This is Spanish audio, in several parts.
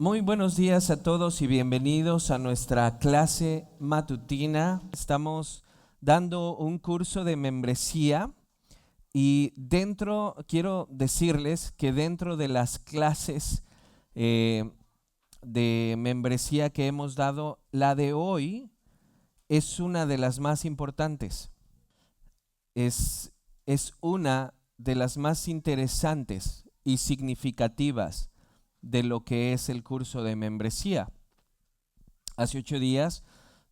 Muy buenos días a todos y bienvenidos a nuestra clase matutina. Estamos dando un curso de membresía y quiero decirles que dentro de las clases de membresía que hemos dado, la de hoy es una de las más importantes. Es una de las más interesantes y significativas de lo que es el curso de membresía. Hace 8 días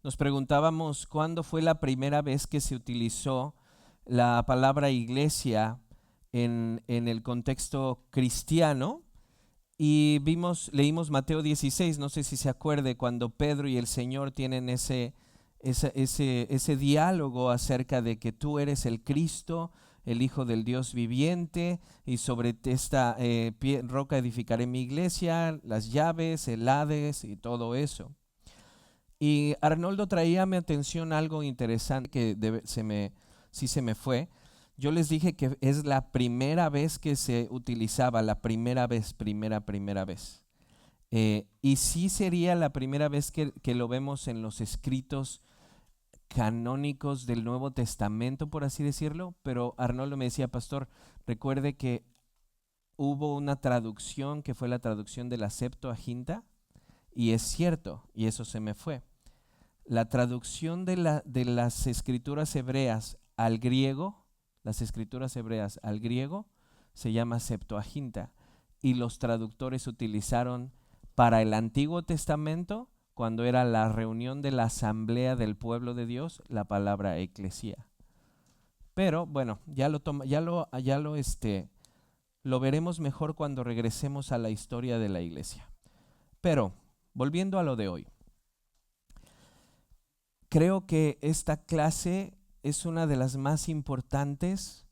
nos preguntábamos cuándo fue la primera vez que se utilizó la palabra iglesia en el contexto cristiano y leímos Mateo 16, no sé si se acuerde, cuando Pedro y el Señor tienen ese diálogo acerca de que tú eres el Cristo, el Hijo del Dios viviente, y sobre esta roca edificaré mi iglesia, las llaves, el Hades y todo eso. Y Arnoldo traía a mi atención algo interesante que sí se me fue. Yo les dije que es la primera vez que se utilizaba, la primera vez. Y sí sería la primera vez que lo vemos en los escritos canónicos del Nuevo Testamento, por así decirlo, pero Arnoldo me decía, pastor, recuerde que hubo una traducción que fue la traducción de la Septuaginta, y es cierto, y eso se me fue. La traducción de las escrituras hebreas al griego, se llama Septuaginta, y los traductores utilizaron para el Antiguo Testamento, cuando era la reunión de la asamblea del pueblo de Dios, la palabra eclesía. Pero bueno, lo veremos mejor cuando regresemos a la historia de la iglesia. Pero volviendo a lo de hoy, creo que esta clase es una de las más importantes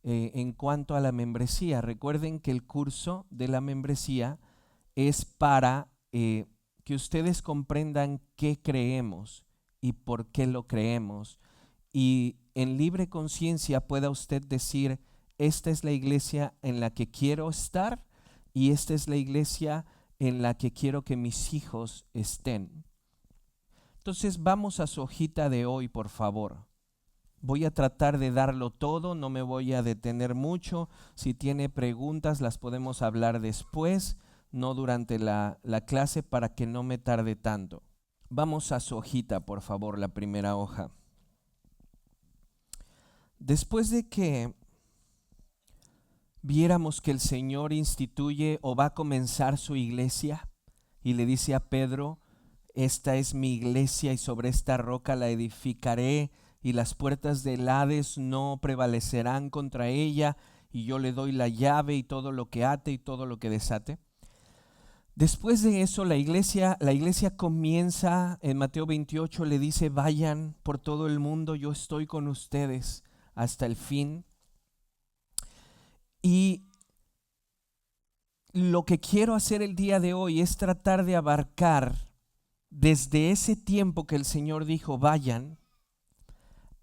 en cuanto a la membresía. Recuerden que el curso de la membresía es para que ustedes comprendan qué creemos y por qué lo creemos, y en libre conciencia pueda usted decir, esta es la iglesia en la que quiero estar y esta es la iglesia en la que quiero que mis hijos estén. Entonces vamos a su hojita de hoy, por favor. Voy a tratar de darlo todo, no me voy a detener mucho. Si tiene preguntas las podemos hablar después, no durante la clase, para que no me tarde tanto. Vamos a su hojita, por favor, la primera hoja. Después de que viéramos que el Señor instituye o va a comenzar su iglesia y le dice a Pedro, esta es mi iglesia y sobre esta roca la edificaré y las puertas del Hades no prevalecerán contra ella, y yo le doy la llave y todo lo que ate y todo lo que desate. Después de eso la iglesia comienza en Mateo 28, le dice, vayan por todo el mundo, yo estoy con ustedes hasta el fin. Y lo que quiero hacer el día de hoy es tratar de abarcar desde ese tiempo que el Señor dijo vayan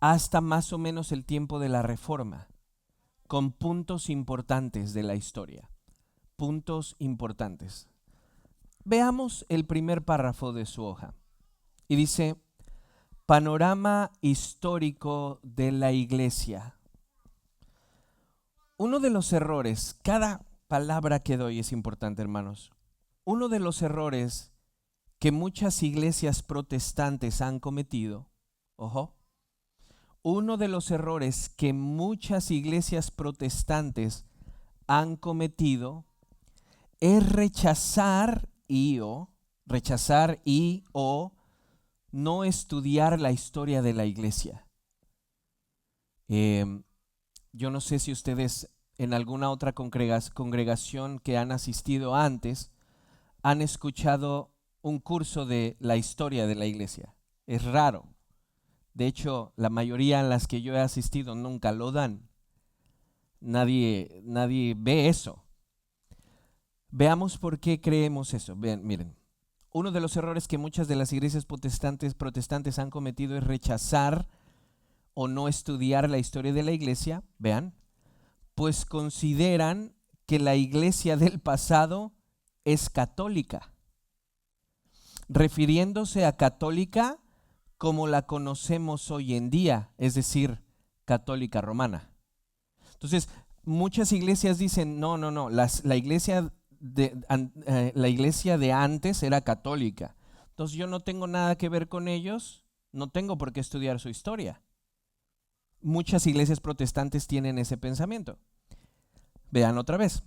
hasta más o menos el tiempo de la Reforma, con puntos importantes de la historia, puntos importantes. Veamos el primer párrafo de su hoja y dice, panorama histórico de la iglesia. Uno de los errores, cada palabra que doy es importante, hermanos. Uno de los errores que muchas iglesias protestantes han cometido, uno de los errores que muchas iglesias protestantes han cometido es rechazar y no estudiar la historia de la iglesia. Yo no sé si ustedes en alguna otra congregación que han asistido antes han escuchado un curso de la historia de la iglesia. Es raro. De hecho, la mayoría en las que yo he asistido nunca lo dan. Nadie ve eso. Veamos por qué creemos eso. Miren, uno de los errores que muchas de las iglesias protestantes han cometido es rechazar o no estudiar la historia de la iglesia. Vean, pues consideran que la iglesia del pasado es católica. refiriéndose a católica como la conocemos hoy en día, es decir, católica romana. Entonces, muchas iglesias dicen, no, la iglesia de antes era católica. Entonces yo no tengo nada que ver con ellos, no tengo por qué estudiar su historia. Muchas iglesias protestantes tienen ese pensamiento. Vean otra vez,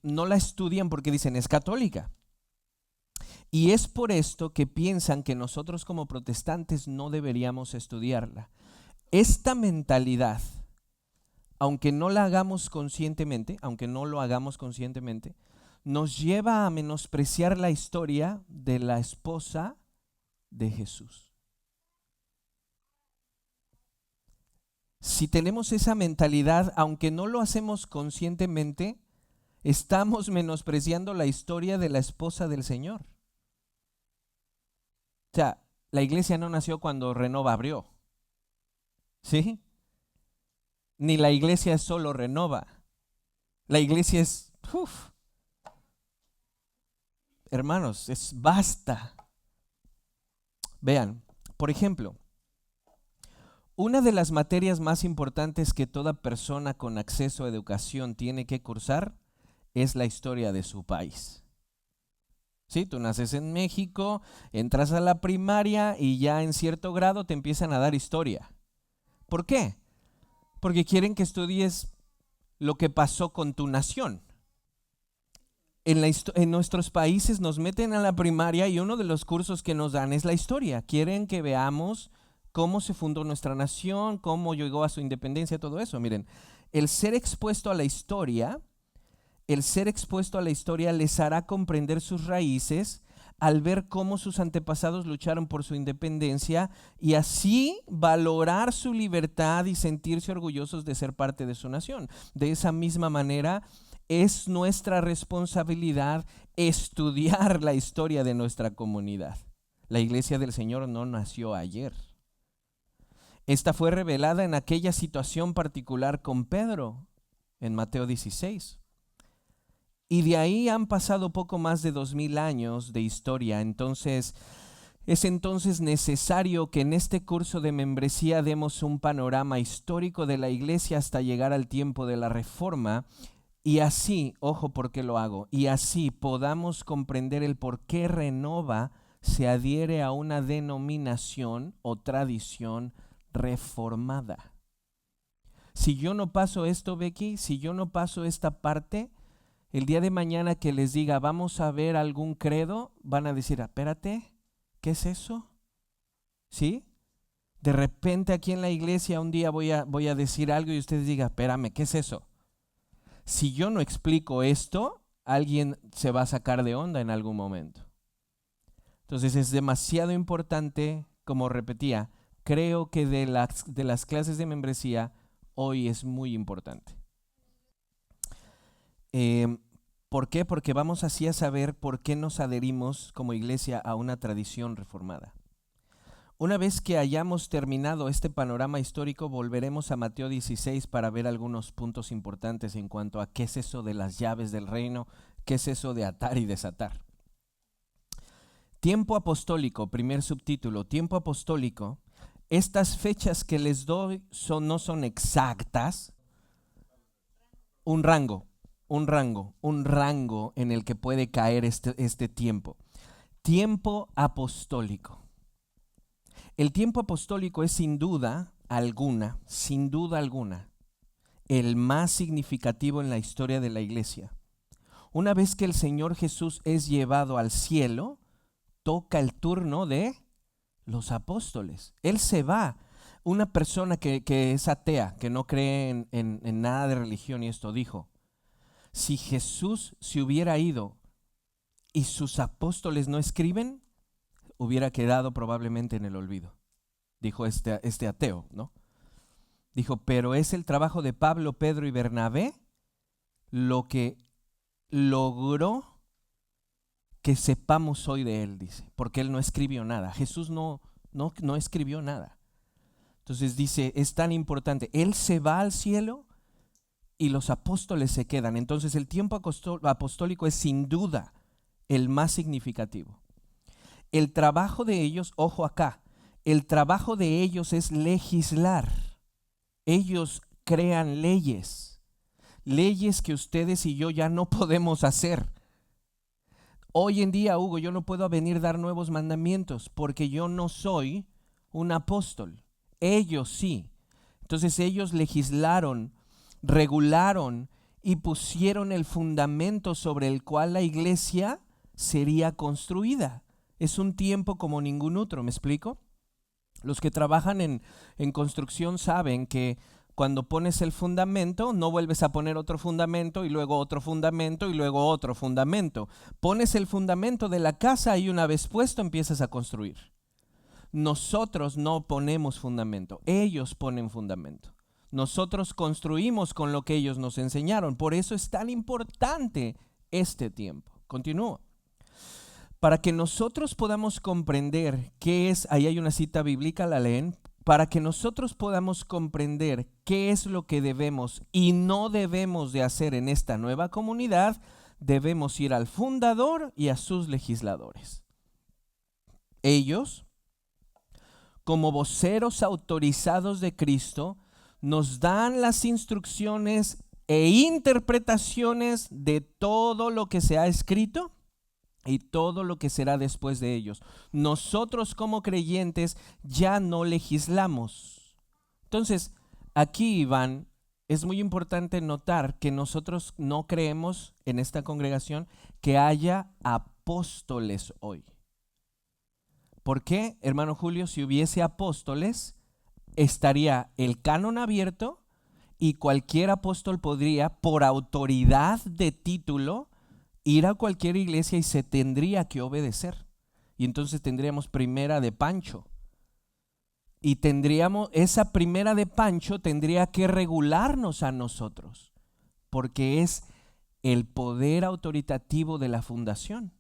no la estudian porque dicen es católica. Y es por esto que piensan que nosotros como protestantes no deberíamos estudiarla. Esta mentalidad, aunque no lo hagamos conscientemente, nos lleva a menospreciar la historia de la esposa de Jesús. Si tenemos esa mentalidad, aunque no lo hacemos conscientemente, estamos menospreciando la historia de la esposa del Señor. O sea, la iglesia no nació cuando Renova abrió, ¿sí? Ni la iglesia solo Renova. La iglesia es, hermanos, es vasta. Vean, por ejemplo, una de las materias más importantes que toda persona con acceso a educación tiene que cursar es la historia de su país. Sí, tú naces en México, entras a la primaria y ya en cierto grado te empiezan a dar historia. ¿Por qué? Porque quieren que estudies lo que pasó con tu nación. En nuestros países nos meten a la primaria y uno de los cursos que nos dan es la historia. Quieren que veamos cómo se fundó nuestra nación, cómo llegó a su independencia, todo eso. Miren, el ser expuesto a la historia les hará comprender sus raíces al ver cómo sus antepasados lucharon por su independencia y así valorar su libertad y sentirse orgullosos de ser parte de su nación. De esa misma manera, es nuestra responsabilidad estudiar la historia de nuestra comunidad. La iglesia del Señor no nació ayer. Esta fue revelada en aquella situación particular con Pedro, en Mateo 16. Y de ahí han pasado poco más de 2000 años de historia. Entonces, es entonces necesario que en este curso de membresía demos un panorama histórico de la iglesia hasta llegar al tiempo de la Reforma. Y así, ojo por qué lo hago, y así podamos comprender el por qué Renova se adhiere a una denominación o tradición reformada. Si yo no paso esto, Becky, si yo no paso esta parte, el día de mañana que les diga vamos a ver algún credo, van a decir, espérate, ¿qué es eso? ¿Sí? De repente aquí en la iglesia un día voy a decir algo y ustedes digan, espérame, ¿qué es eso? Si yo no explico esto, alguien se va a sacar de onda en algún momento. Entonces es demasiado importante, como repetía, creo que de las clases de membresía hoy es muy importante. ¿Por qué? Porque vamos así a saber por qué nos adherimos como iglesia a una tradición reformada. Una vez que hayamos terminado este panorama histórico, volveremos a Mateo 16 para ver algunos puntos importantes en cuanto a qué es eso de las llaves del reino, qué es eso de atar y desatar. Tiempo apostólico, primer subtítulo, tiempo apostólico. Estas fechas que les doy no son exactas, un rango en el que puede caer este tiempo. Tiempo apostólico. El tiempo apostólico es sin duda alguna, el más significativo en la historia de la iglesia. Una vez que el Señor Jesús es llevado al cielo, toca el turno de los apóstoles. Él se va. Una persona que es atea, que no cree en nada de religión y esto dijo, si Jesús se hubiera ido y sus apóstoles no escriben, hubiera quedado probablemente en el olvido. Dijo este ateo, ¿no? Dijo, pero es el trabajo de Pablo, Pedro y Bernabé lo que logró que sepamos hoy de él, dice, porque él no escribió nada. Jesús no escribió nada. Entonces dice, es tan importante, él se va al cielo y los apóstoles se quedan. Entonces el tiempo apostólico es sin duda el más significativo. El trabajo de ellos, ojo acá, el trabajo de ellos es legislar. Ellos crean leyes, leyes que ustedes y yo ya no podemos hacer. Hoy en día, Hugo, yo no puedo venir a dar nuevos mandamientos porque yo no soy un apóstol. Ellos sí. Entonces ellos legislaron, regularon y pusieron el fundamento sobre el cual la iglesia sería construida. Es un tiempo como ningún otro, ¿me explico? Los que trabajan en construcción saben que cuando pones el fundamento, no vuelves a poner otro fundamento y luego otro fundamento y luego otro fundamento. Pones el fundamento de la casa y una vez puesto empiezas a construir. Nosotros no ponemos fundamento, ellos ponen fundamento. Nosotros construimos con lo que ellos nos enseñaron. Por eso es tan importante este tiempo. Continúo. Para que nosotros podamos comprender qué es, ahí hay una cita bíblica, la leen, para que nosotros podamos comprender qué es lo que debemos y no debemos de hacer en esta nueva comunidad, debemos ir al fundador y a sus legisladores. Ellos, como voceros autorizados de Cristo, nos dan las instrucciones e interpretaciones de todo lo que se ha escrito y todo lo que será después de ellos. Nosotros como creyentes ya no legislamos. Entonces, aquí, Iván, es muy importante notar que nosotros no creemos en esta congregación que haya apóstoles hoy. ¿Por qué, hermano Julio? Si hubiese apóstoles, estaría el canon abierto y cualquier apóstol podría, por autoridad de título, ir a cualquier iglesia y se tendría que obedecer. Y entonces tendríamos primera de Pancho. Y esa primera de Pancho tendría que regularnos a nosotros, porque es el poder autoritativo de la fundación.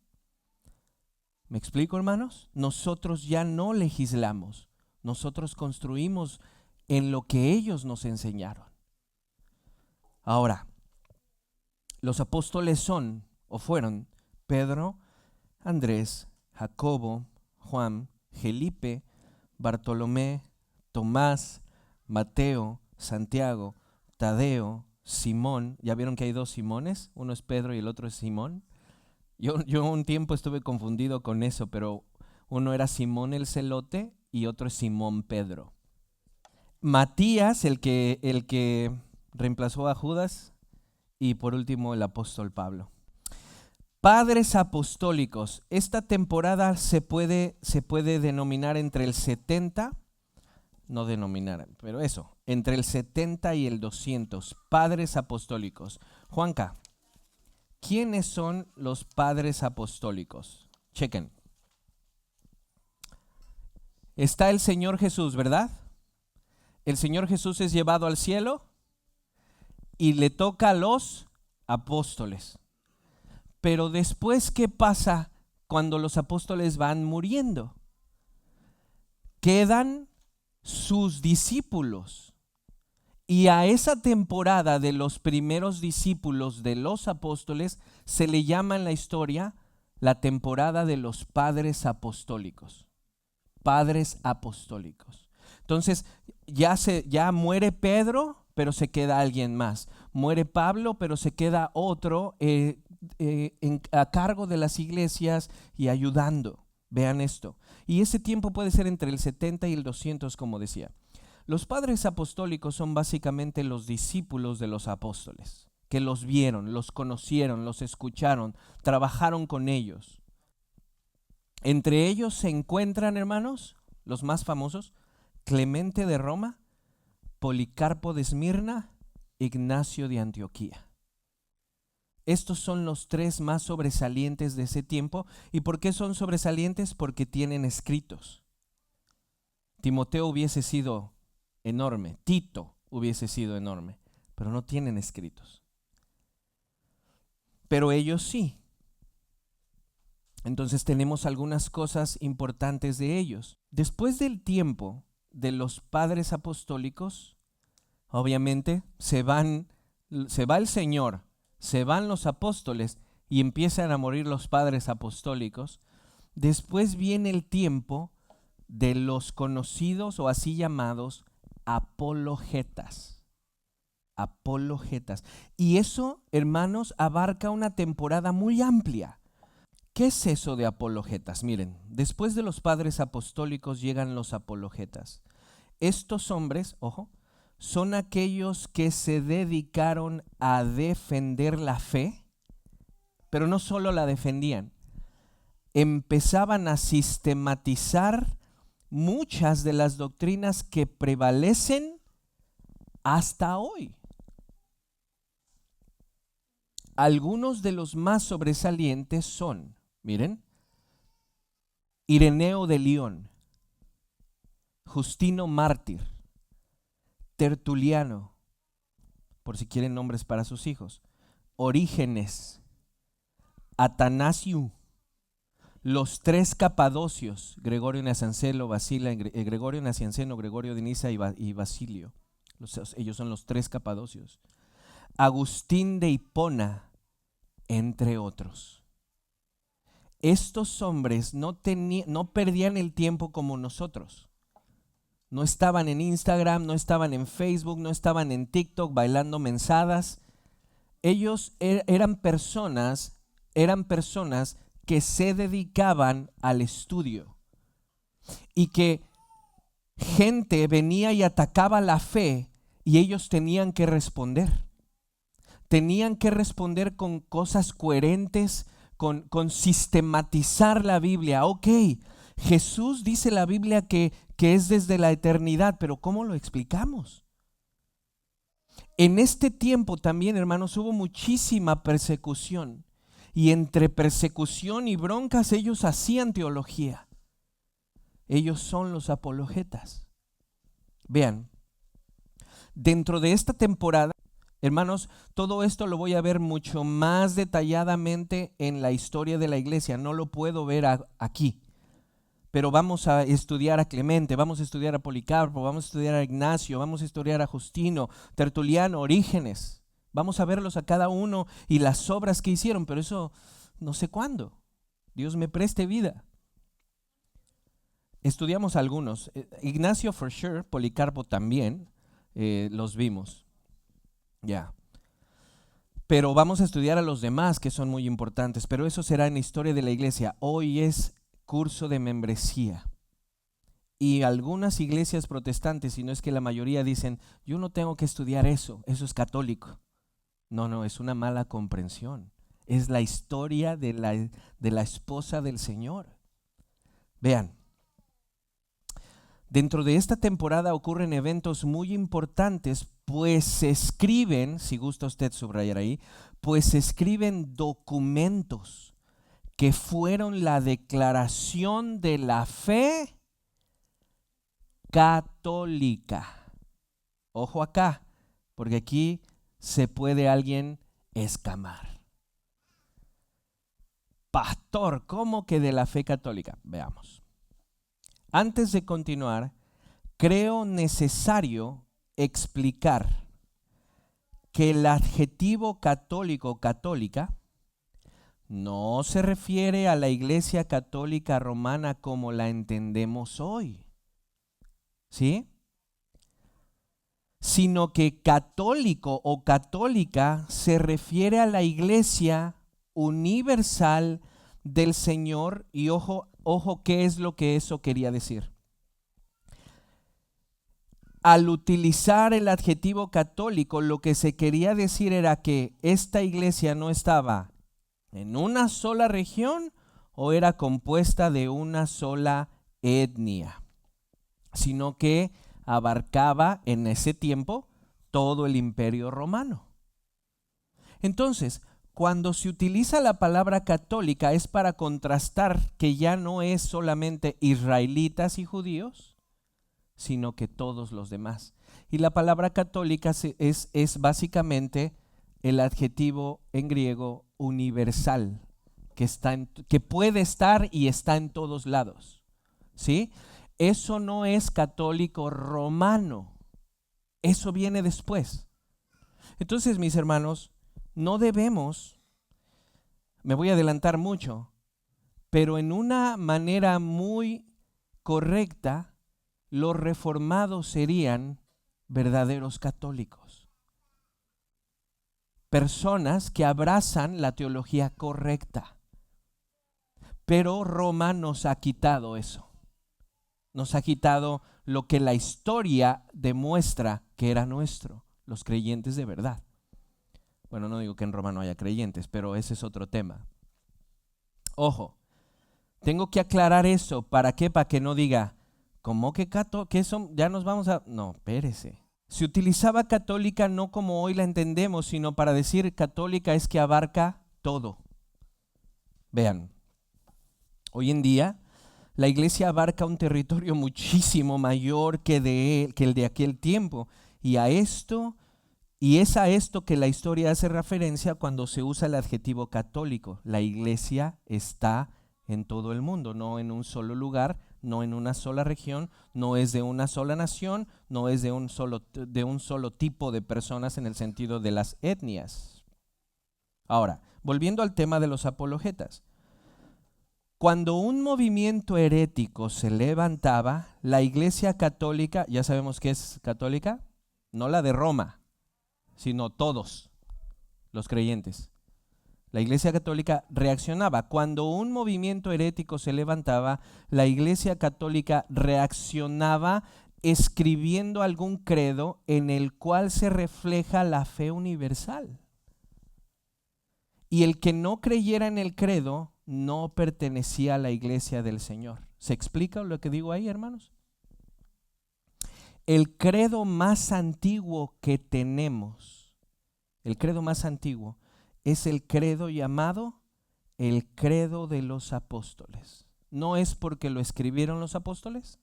¿Me explico, hermanos? Nosotros ya no legislamos, nosotros construimos en lo que ellos nos enseñaron. Ahora, los apóstoles son o fueron Pedro, Andrés, Jacobo, Juan, Felipe, Bartolomé, Tomás, Mateo, Santiago, Tadeo, Simón. ¿Ya vieron que hay dos Simones? Uno es Pedro y el otro es Simón. Yo un tiempo estuve confundido con eso, pero uno era Simón el Celote y otro es Simón Pedro. Matías, el que reemplazó a Judas, y por último el apóstol Pablo. Padres apostólicos. Esta temporada se puede denominar entre el 70, no denominar, pero eso, entre el 70 y el 200. Padres apostólicos. Juanca, ¿quiénes son los padres apostólicos? Chequen. Está el Señor Jesús, ¿verdad? El Señor Jesús es llevado al cielo y le toca a los apóstoles. Pero después, ¿qué pasa cuando los apóstoles van muriendo? Quedan sus discípulos. Y a esa temporada de los primeros discípulos de los apóstoles se le llama en la historia la temporada de los padres apostólicos. Padres apostólicos. Entonces, ya muere Pedro, pero se queda alguien más. Muere Pablo, pero se queda otro a cargo de las iglesias y ayudando. Vean esto. Y ese tiempo puede ser entre el 70 y el 200, como decía. Los padres apostólicos son básicamente los discípulos de los apóstoles, que los vieron, los conocieron, los escucharon, trabajaron con ellos. Entre ellos se encuentran, hermanos, los más famosos: Clemente de Roma, Policarpo de Esmirna, Ignacio de Antioquía. Estos son los tres más sobresalientes de ese tiempo. ¿Y por qué son sobresalientes? Porque tienen escritos. Timoteo hubiese sido enorme, Tito hubiese sido enorme, pero no tienen escritos. Pero ellos sí. Entonces tenemos algunas cosas importantes de ellos. Después del tiempo de los padres apostólicos, obviamente se va el Señor, se van los apóstoles y empiezan a morir los padres apostólicos. Después viene el tiempo de los conocidos o así llamados apologetas. Apologetas. Y eso, hermanos, abarca una temporada muy amplia. ¿Qué es eso de apologetas? Miren, después de los padres apostólicos llegan los apologetas. Estos hombres, ojo, son aquellos que se dedicaron a defender la fe, pero no solo la defendían, empezaban a sistematizar muchas de las doctrinas que prevalecen hasta hoy. Algunos de los más sobresalientes son, miren, Ireneo de León, Justino Mártir, Tertuliano, por si quieren nombres para sus hijos, Orígenes, Atanasio, los tres Capadocios, Gregorio Nacianceno, Gregorio Nacianceno, Gregorio de Niza y Basilio. Ellos son los tres Capadocios. Agustín de Hipona, entre otros. Estos hombres no perdían el tiempo como nosotros. No estaban en Instagram, no estaban en Facebook, no estaban en TikTok bailando mensadas. Ellos eran personas que se dedicaban al estudio y que gente venía y atacaba la fe y ellos tenían que responder. Tenían que responder con cosas coherentes, con sistematizar la Biblia. Ok, Jesús dice la Biblia que es desde la eternidad, pero ¿cómo lo explicamos? En este tiempo también, hermanos, hubo muchísima persecución. Y entre persecución y broncas ellos hacían teología. Ellos son los apologetas. Vean, dentro de esta temporada, hermanos, todo esto lo voy a ver mucho más detalladamente en la historia de la iglesia. No lo puedo ver aquí. Pero vamos a estudiar a Clemente, vamos a estudiar a Policarpo, vamos a estudiar a Ignacio, vamos a estudiar a Justino, Tertuliano, Orígenes. Vamos a verlos a cada uno y las obras que hicieron, pero eso no sé cuándo. Dios me preste vida. Estudiamos algunos. Ignacio for sure, Policarpo también, los vimos. Ya. Pero vamos a estudiar a los demás que son muy importantes, pero eso será en la historia de la iglesia. Hoy es curso de membresía. Y algunas iglesias protestantes, si no es que la mayoría, dicen, yo no tengo que estudiar eso es católico. No, es una mala comprensión. Es la historia de la esposa del Señor. Vean, dentro de esta temporada ocurren eventos muy importantes, pues se escriben, si gusta usted subrayar ahí, pues se escriben documentos que fueron la declaración de la fe católica. Ojo acá, porque aquí se puede alguien escamar. Pastor, ¿cómo que de la fe católica? Veamos. Antes de continuar, creo necesario explicar que el adjetivo católico o católica no se refiere a la Iglesia Católica Romana como la entendemos hoy, ¿sí? Sino que católico o católica se refiere a la Iglesia universal del Señor. Y ojo, ¿qué es lo que eso quería decir? Al utilizar el adjetivo católico, lo que se quería decir era que esta iglesia no estaba en una sola región o era compuesta de una sola etnia, sino que abarcaba en ese tiempo todo el imperio romano. Entonces, cuando se utiliza la palabra católica es para contrastar que ya no es solamente israelitas y judíos, sino que todos los demás. Y la palabra católica es básicamente el adjetivo en griego universal, que puede estar y está en todos lados, ¿sí? Eso no es católico romano, eso viene después. Entonces, mis hermanos, no debemos, me voy a adelantar mucho, pero en una manera muy correcta, los reformados serían verdaderos católicos. Personas que abrazan la teología correcta. Pero Roma nos ha quitado eso. Nos ha quitado lo que la historia demuestra que era nuestro, los creyentes de verdad. Bueno, no digo que en Roma no haya creyentes, pero ese es otro tema. Ojo, tengo que aclarar eso. ¿Para qué? Para que no diga, ¿cómo que ¿qué son? Ya nos vamos a... No, espérese. Se utilizaba católica no como hoy la entendemos, sino para decir católica es que abarca todo. Vean, hoy en día la iglesia abarca un territorio muchísimo mayor que el de aquel tiempo. Y es a esto que la historia hace referencia cuando se usa el adjetivo católico. La iglesia está en todo el mundo, no en un solo lugar, no en una sola región, no es de una sola nación, no es de un solo tipo de personas en el sentido de las etnias. Ahora, volviendo al tema de los apologetas. Cuando un movimiento herético se levantaba, la iglesia católica, ya sabemos que es católica, no la de Roma, sino todos los creyentes. La iglesia católica reaccionaba. Cuando un movimiento herético se levantaba, la iglesia católica reaccionaba escribiendo algún credo en el cual se refleja la fe universal. Y el que no creyera en el credo no pertenecía a la iglesia del Señor. ¿Se explica lo que digo ahí, hermanos? El credo más antiguo que tenemos, el credo más antiguo, es el credo llamado el credo de los apóstoles. No es porque lo escribieron los apóstoles,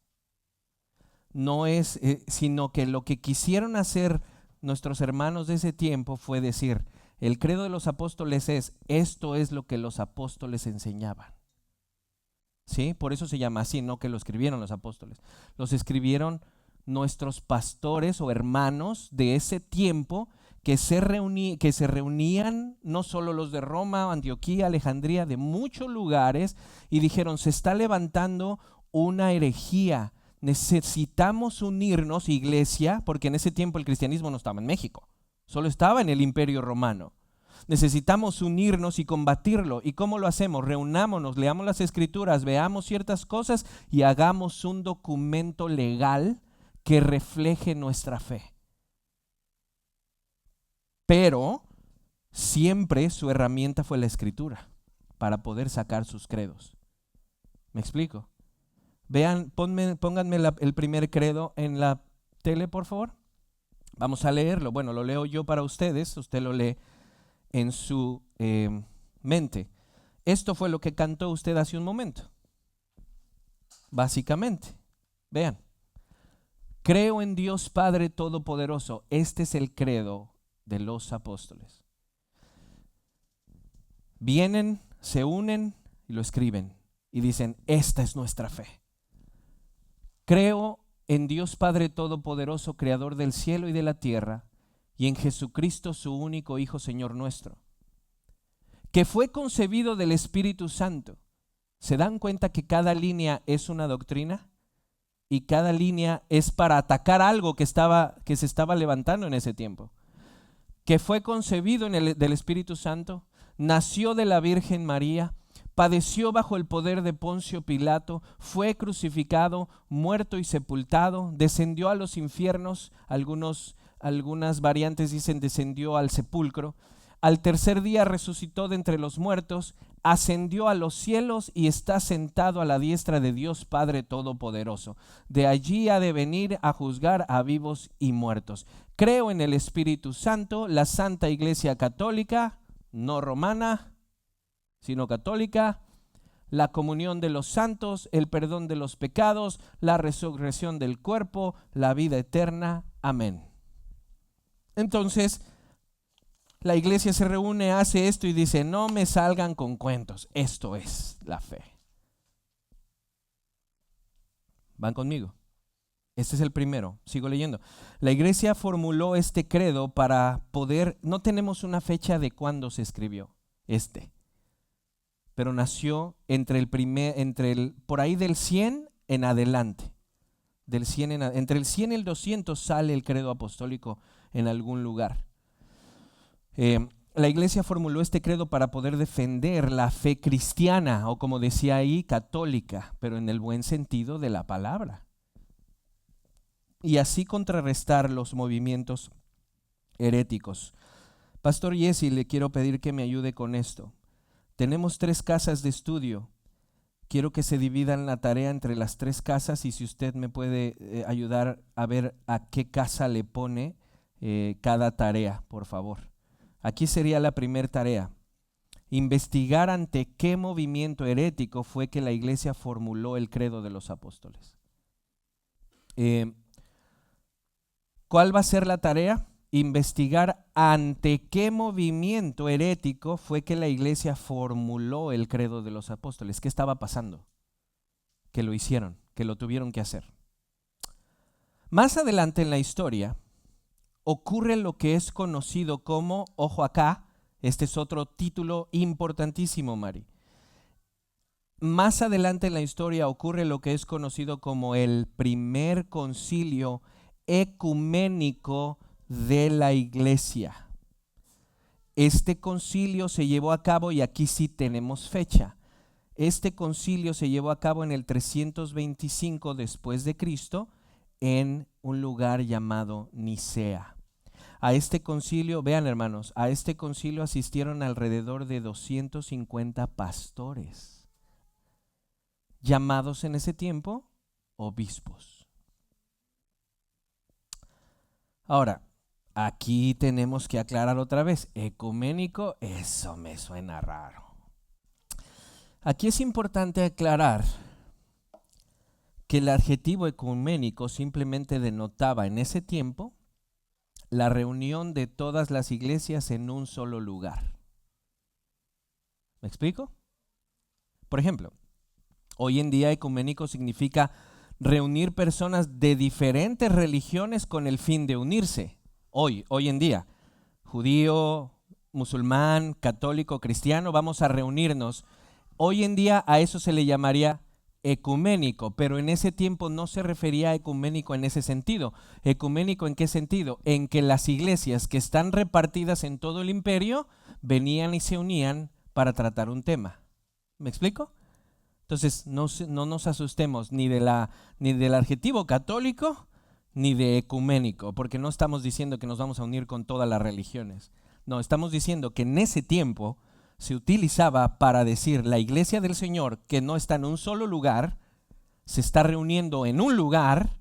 no es, sino que lo que quisieron hacer nuestros hermanos de ese tiempo fue decir, el credo de los apóstoles esto es lo que los apóstoles enseñaban. ¿Sí? Por eso se llama así, no que lo escribieron los apóstoles. Los escribieron nuestros pastores o hermanos de ese tiempo que se reunían, no solo los de Roma, Antioquía, Alejandría, de muchos lugares, y dijeron, se está levantando una herejía, necesitamos unirnos, iglesia, porque en ese tiempo el cristianismo no estaba en México, solo estaba en el Imperio Romano. Necesitamos unirnos y combatirlo. ¿Y cómo lo hacemos? Reunámonos, leamos las escrituras, veamos ciertas cosas y hagamos un documento legal que refleje nuestra fe. Pero siempre su herramienta fue la escritura para poder sacar sus credos. ¿Me explico? Vean, pónganme el primer credo en la tele, por favor. Vamos a leerlo. Bueno, lo leo yo para ustedes, usted lo lee en su mente. Esto fue lo que cantó usted hace un momento. Básicamente, vean. Creo en Dios Padre Todopoderoso. Este es el credo de los apóstoles. Vienen, se unen y lo escriben y dicen, esta es nuestra fe. Creo en Dios Padre Todopoderoso, Creador del cielo y de la tierra, y en Jesucristo su único Hijo, Señor nuestro, que fue concebido del Espíritu Santo. ¿Se dan cuenta que cada línea es una doctrina? Y cada línea es para atacar algo que se estaba levantando en ese tiempo. Que fue concebido del Espíritu Santo, nació de la Virgen María, padeció bajo el poder de Poncio Pilato, fue crucificado, muerto y sepultado, descendió a los infiernos, algunas variantes dicen descendió al sepulcro, al tercer día resucitó de entre los muertos, ascendió a los cielos y está sentado a la diestra de Dios Padre Todopoderoso. De allí ha de venir a juzgar a vivos y muertos. Creo en el Espíritu Santo, la Santa Iglesia Católica, no romana, sino católica, la comunión de los santos, el perdón de los pecados, la resurrección del cuerpo, la vida eterna. Amén. Entonces, la iglesia se reúne, hace esto y dice, no me salgan con cuentos, esto es la fe. ¿Van conmigo? Este es el primero, sigo leyendo. La iglesia formuló este credo para poder, no tenemos una fecha de cuándo se escribió pero nació por ahí del 100 en adelante. Entre el 100 y el 200 sale el credo apostólico en algún lugar. La iglesia formuló este credo para poder defender la fe cristiana, o como decía ahí, católica, pero en el buen sentido de la palabra. Y así contrarrestar los movimientos heréticos. Pastor Jesse, le quiero pedir que me ayude con esto. Tenemos 3 casas de estudio. Quiero que se dividan la tarea entre las 3 casas, y si usted me puede ayudar a ver a qué casa le pone cada tarea, por favor. Aquí sería la primera tarea: investigar ante qué movimiento herético fue que la iglesia formuló el credo de los apóstoles. ¿Cuál va a ser la tarea? Investigar ante qué movimiento herético fue que la iglesia formuló el credo de los apóstoles. ¿Qué estaba pasando? Que lo hicieron, que lo tuvieron que hacer. Más adelante en la historia ocurre lo que es conocido como, ojo acá, este es otro título importantísimo, Mari. Más adelante en la historia ocurre lo que es conocido como el primer concilio ecuménico de la iglesia. Este concilio se llevó a cabo, y aquí sí tenemos fecha. Este concilio se llevó a cabo en el 325 después de Cristo en un lugar llamado Nicea. A este concilio, vean hermanos, a este concilio asistieron alrededor de 250 pastores, llamados en ese tiempo obispos. Ahora, aquí tenemos que aclarar otra vez, ecuménico, eso me suena raro. Aquí es importante aclarar que el adjetivo ecuménico simplemente denotaba en ese tiempo la reunión de todas las iglesias en un solo lugar. ¿Me explico? Por ejemplo, hoy en día ecuménico significa reunir personas de diferentes religiones con el fin de unirse. Hoy en día, judío, musulmán, católico, cristiano, vamos a reunirnos. Hoy en día a eso se le llamaría ecuménico, pero en ese tiempo no se refería a ecuménico en ese sentido. ¿Ecuménico en qué sentido? En que las iglesias que están repartidas en todo el imperio venían y se unían para tratar un tema. ¿Me explico? Entonces no nos asustemos ni del adjetivo católico ni de ecuménico, porque no estamos diciendo que nos vamos a unir con todas las religiones. No, estamos diciendo que en ese tiempo se utilizaba para decir la iglesia del Señor, que no está en un solo lugar, se está reuniendo en un lugar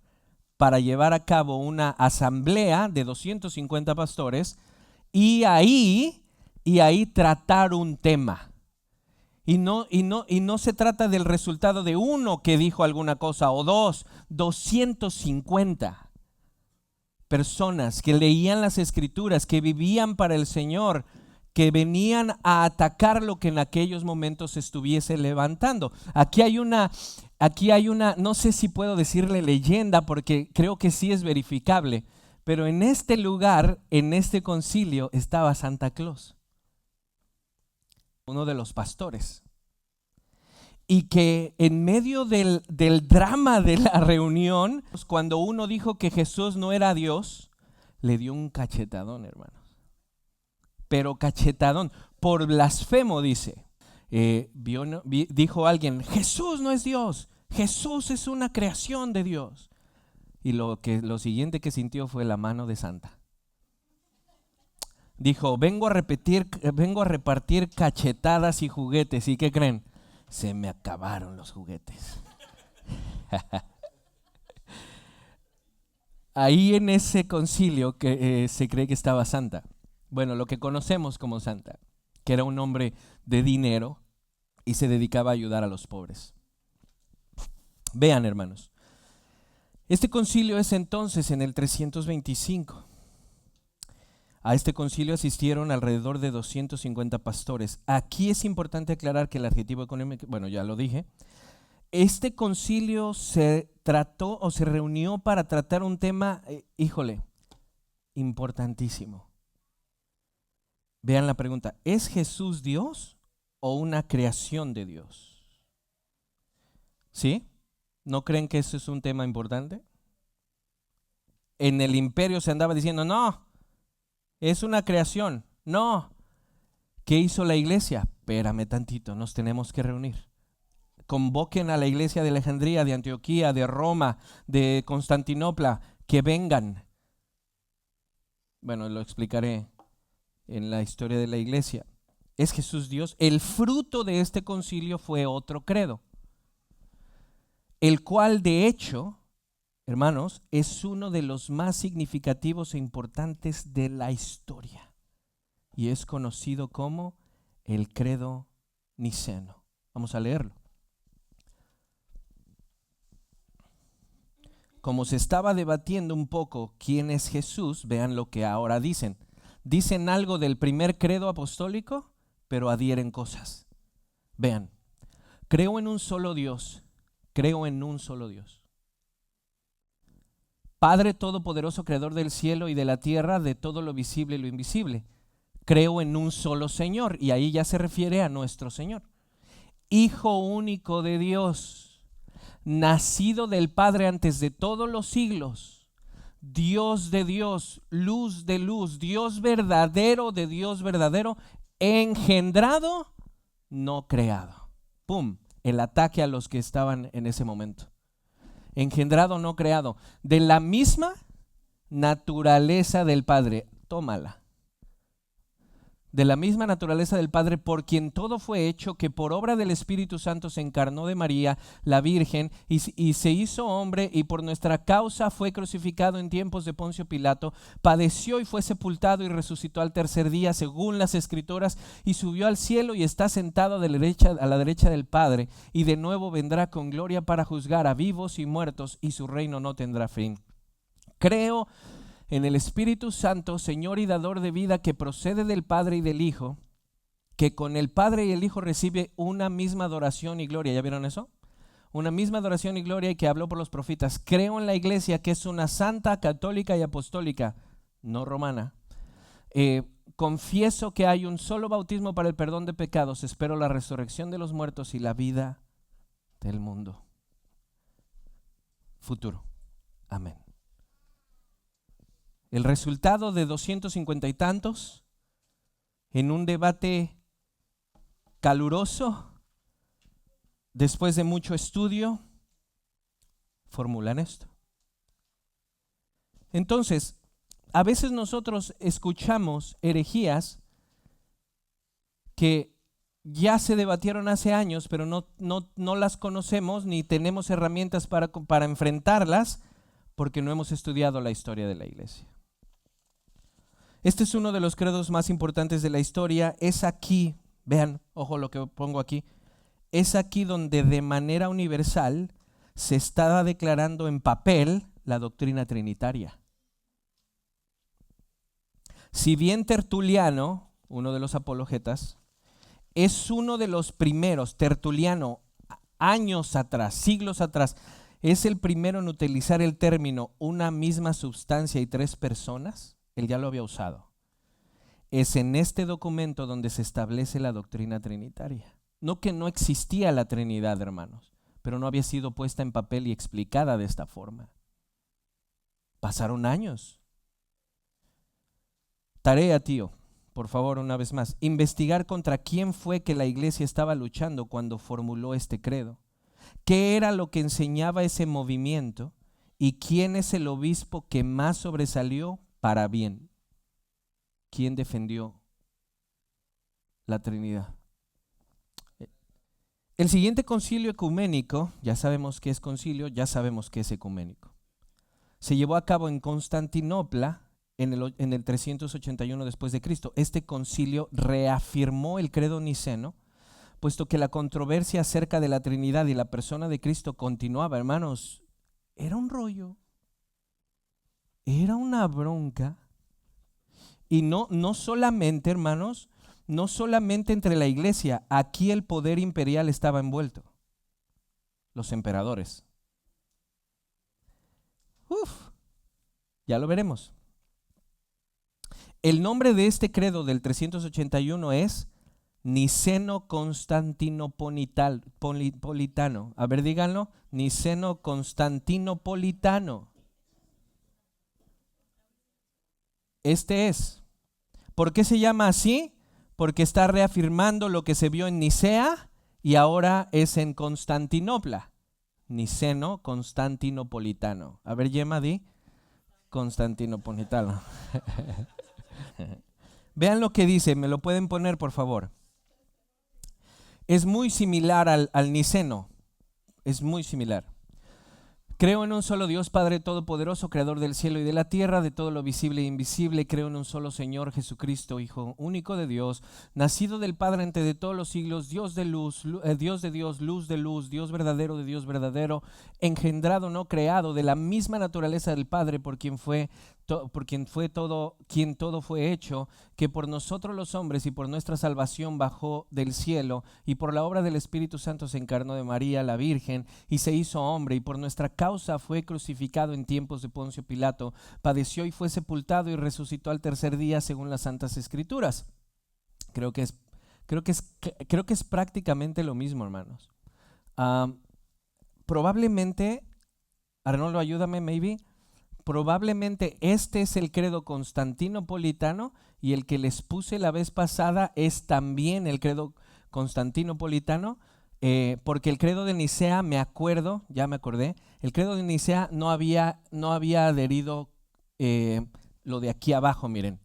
para llevar a cabo una asamblea de 250 pastores y ahí tratar un tema. Y no se trata del resultado de uno que dijo alguna cosa o 250 personas que leían las escrituras, que vivían para el Señor, que venían a atacar lo que en aquellos momentos se estuviese levantando. Aquí hay una, no sé si puedo decirle leyenda, porque creo que sí es verificable, pero en este lugar, en este concilio, estaba Santa Claus, uno de los pastores, y que en medio del drama de la reunión, cuando uno dijo que Jesús no era Dios, le dio un cachetadón, hermanos. Pero cachetadón, por blasfemo, dice. Dijo alguien, Jesús no es Dios, Jesús es una creación de Dios. Y lo siguiente que sintió fue la mano de Santa. Dijo, vengo a repartir cachetadas y juguetes. ¿Y qué creen? Se me acabaron los juguetes. Ahí en ese concilio que se cree que estaba Santa. Bueno, lo que conocemos como Santa, que era un hombre de dinero y se dedicaba a ayudar a los pobres. Vean, hermanos, este concilio es entonces en el 325. A este concilio asistieron alrededor de 250 pastores. Aquí es importante aclarar que el adjetivo económico, bueno, ya lo dije. Este concilio se trató o se reunió para tratar un tema, importantísimo. Vean la pregunta, ¿es Jesús Dios o una creación de Dios? ¿Sí? ¿No creen que eso es un tema importante? En el imperio se andaba diciendo, no, es una creación. No. ¿Qué hizo la iglesia? Espérame tantito, nos tenemos que reunir. Convoquen a la iglesia de Alejandría, de Antioquía, de Roma, de Constantinopla, que vengan. Bueno, lo explicaré en la historia de la iglesia. ¿Es Jesús Dios? El fruto de este concilio fue otro credo, el cual de hecho, hermanos, es uno de los más significativos e importantes de la historia y es conocido como el credo niceno. Vamos a leerlo. Como se estaba debatiendo un poco quién es Jesús, vean lo que ahora dicen. Dicen algo del primer credo apostólico, pero adhieren cosas. Vean, creo en un solo Dios, creo en un solo Dios. Padre todopoderoso, creador del cielo y de la tierra, de todo lo visible y lo invisible. Creo en un solo Señor, y ahí ya se refiere a nuestro Señor. Hijo único de Dios, nacido del Padre antes de todos los siglos, Dios de Dios, luz de luz, Dios verdadero de Dios verdadero, engendrado, no creado. ¡Pum! El ataque a los que estaban en ese momento. Engendrado, no creado. De la misma naturaleza del Padre. Tómala. De la misma naturaleza del Padre, por quien todo fue hecho, que por obra del Espíritu Santo se encarnó de María, la Virgen, y se hizo hombre, y por nuestra causa fue crucificado en tiempos de Poncio Pilato, padeció y fue sepultado y resucitó al tercer día, según las Escrituras, y subió al cielo y está sentado a la derecha del Padre, y de nuevo vendrá con gloria para juzgar a vivos y muertos, y su reino no tendrá fin. Creo en el Espíritu Santo, Señor y dador de vida, que procede del Padre y del Hijo, que con el Padre y el Hijo recibe una misma adoración y gloria. ¿Ya vieron eso? Una misma adoración y gloria, y que habló por los profetas. Creo en la iglesia, que es una santa, católica y apostólica, no romana. Confieso que hay un solo bautismo para el perdón de pecados. Espero la resurrección de los muertos y la vida del mundo futuro. Amén. El resultado de 250 y tantos, en un debate caluroso, después de mucho estudio, formulan esto. Entonces, a veces nosotros escuchamos herejías que ya se debatieron hace años, pero no las conocemos ni tenemos herramientas para enfrentarlas porque no hemos estudiado la historia de la iglesia. Este es uno de los credos más importantes de la historia. Es aquí, vean, ojo lo que pongo aquí, es aquí donde de manera universal se está declarando en papel la doctrina trinitaria. Si bien Tertuliano, uno de los apologetas, es uno de los primeros, Tertuliano, años atrás, siglos atrás, es el primero en utilizar el término una misma sustancia y tres personas. Él ya lo había usado. Es en este documento donde se establece la doctrina trinitaria. No que no existía la Trinidad, hermanos, pero no había sido puesta en papel y explicada de esta forma. Pasaron años. Tarea, tío, por favor, una vez más, investigar contra quién fue que la iglesia estaba luchando cuando formuló este credo. ¿Qué era lo que enseñaba ese movimiento? ¿Y quién es el obispo que más sobresalió para bien? ¿Quién defendió la Trinidad? El siguiente concilio ecuménico, ya sabemos qué es concilio, ya sabemos qué es ecuménico. Se llevó a cabo en Constantinopla en el 381 después de Cristo. Este concilio reafirmó el credo niceno, puesto que la controversia acerca de la Trinidad y la persona de Cristo continuaba. Hermanos, era un rollo, era una bronca. Y no solamente, hermanos, no solamente entre la iglesia, aquí el poder imperial estaba envuelto, los emperadores. Ya lo veremos. El nombre de este credo del 381 es Niceno-Constantinopolitano. A ver, díganlo. Niceno-Constantinopolitano. Este es. ¿Por qué se llama así? Porque está reafirmando lo que se vio en Nicea y ahora es en Constantinopla. Niceno-Constantinopolitano. A ver, Yema, di. Constantinopolitano. Vean lo que dice, me lo pueden poner por favor. Es muy similar al niceno, es muy similar. Creo en un solo Dios, Padre Todopoderoso, Creador del cielo y de la tierra, de todo lo visible e invisible. Creo en un solo Señor, Jesucristo, Hijo único de Dios, nacido del Padre antes de todos los siglos, Dios de luz, Dios de Dios, luz de luz, Dios verdadero de Dios verdadero, engendrado, no creado, de la misma naturaleza del Padre, por quien todo fue hecho, que por nosotros los hombres y por nuestra salvación bajó del cielo, y por la obra del Espíritu Santo se encarnó de María, la Virgen, y se hizo hombre, y por nuestra causa fue crucificado en tiempos de Poncio Pilato, padeció y fue sepultado y resucitó al tercer día según las Santas Escrituras. Creo que es prácticamente lo mismo, hermanos. Probablemente, Arnoldo, ayúdame, maybe. Probablemente este es el credo constantinopolitano y el que les puse la vez pasada es también el credo constantinopolitano, porque el credo de Nicea, ya me acordé, el credo de Nicea no había adherido lo de aquí abajo, miren,